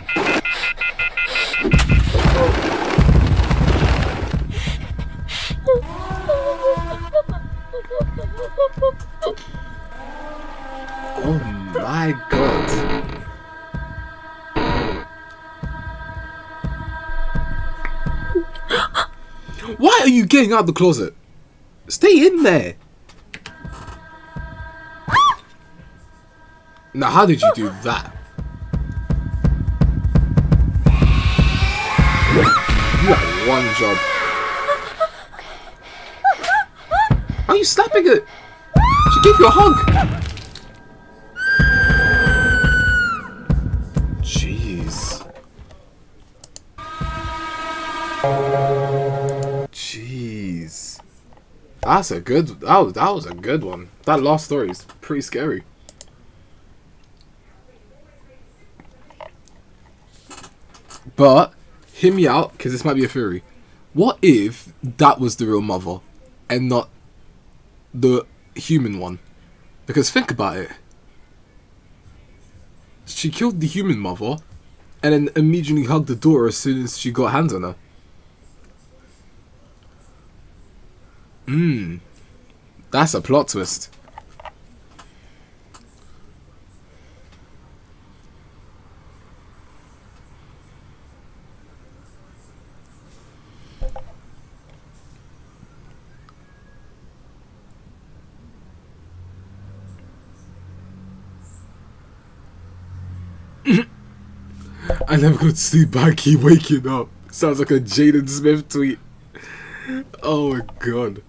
Oh my god. Why are you getting out of the closet? Stay in there. Now, how did you do that? You had one job. Why are you slapping it? She gave you a hug. Jeez. Jeez. That's a good. That was a good one. That last story is pretty scary. But hear me out, because this might be a theory. What if that was the real mother and not the human one? Because think about it. She killed the human mother and then immediately hugged the daughter as soon as she got hands on her. That's a plot twist. I never go to sleep, but I keep waking up. Sounds like a Jaden Smith tweet. Oh my god.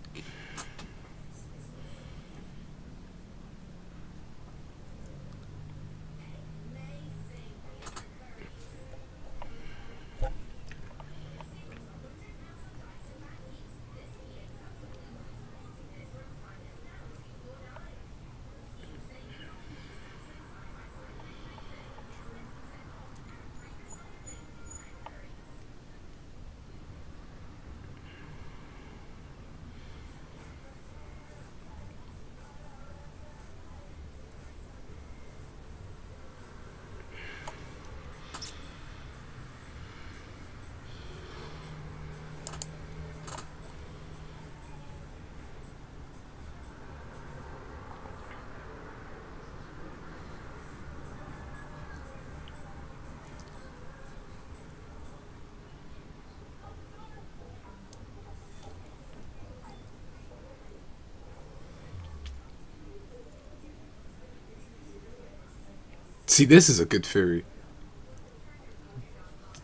See, this is a good theory.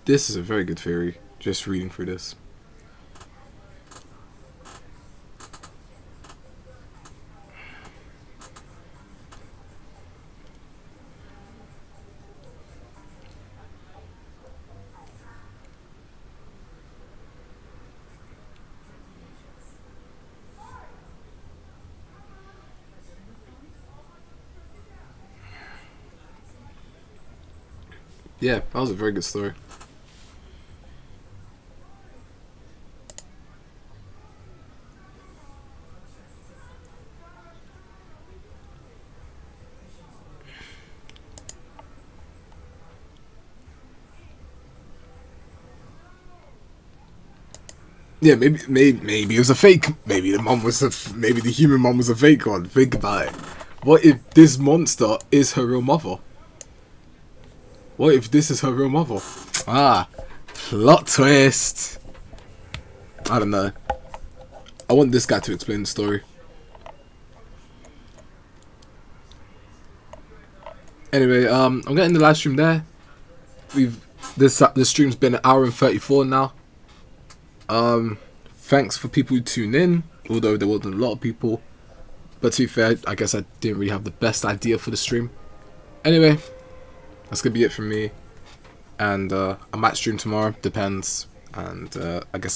This is a very good theory, just reading through this. Yeah, that was a very good story. Yeah, maybe it was a fake. Maybe the mom was maybe the human mom was a fake one. Think about it. What if this monster is her real mother? What if this is her real mother? Ah, plot twist. I don't know. I want this guy to explain the story. Anyway, I'm getting the live stream there. This stream's been 1 hour and 34 now. Thanks for people who tune in, although there wasn't a lot of people. But to be fair, I guess I didn't really have the best idea for the stream. Anyway, that's gonna be it from me. And I might stream tomorrow, depends. And I guess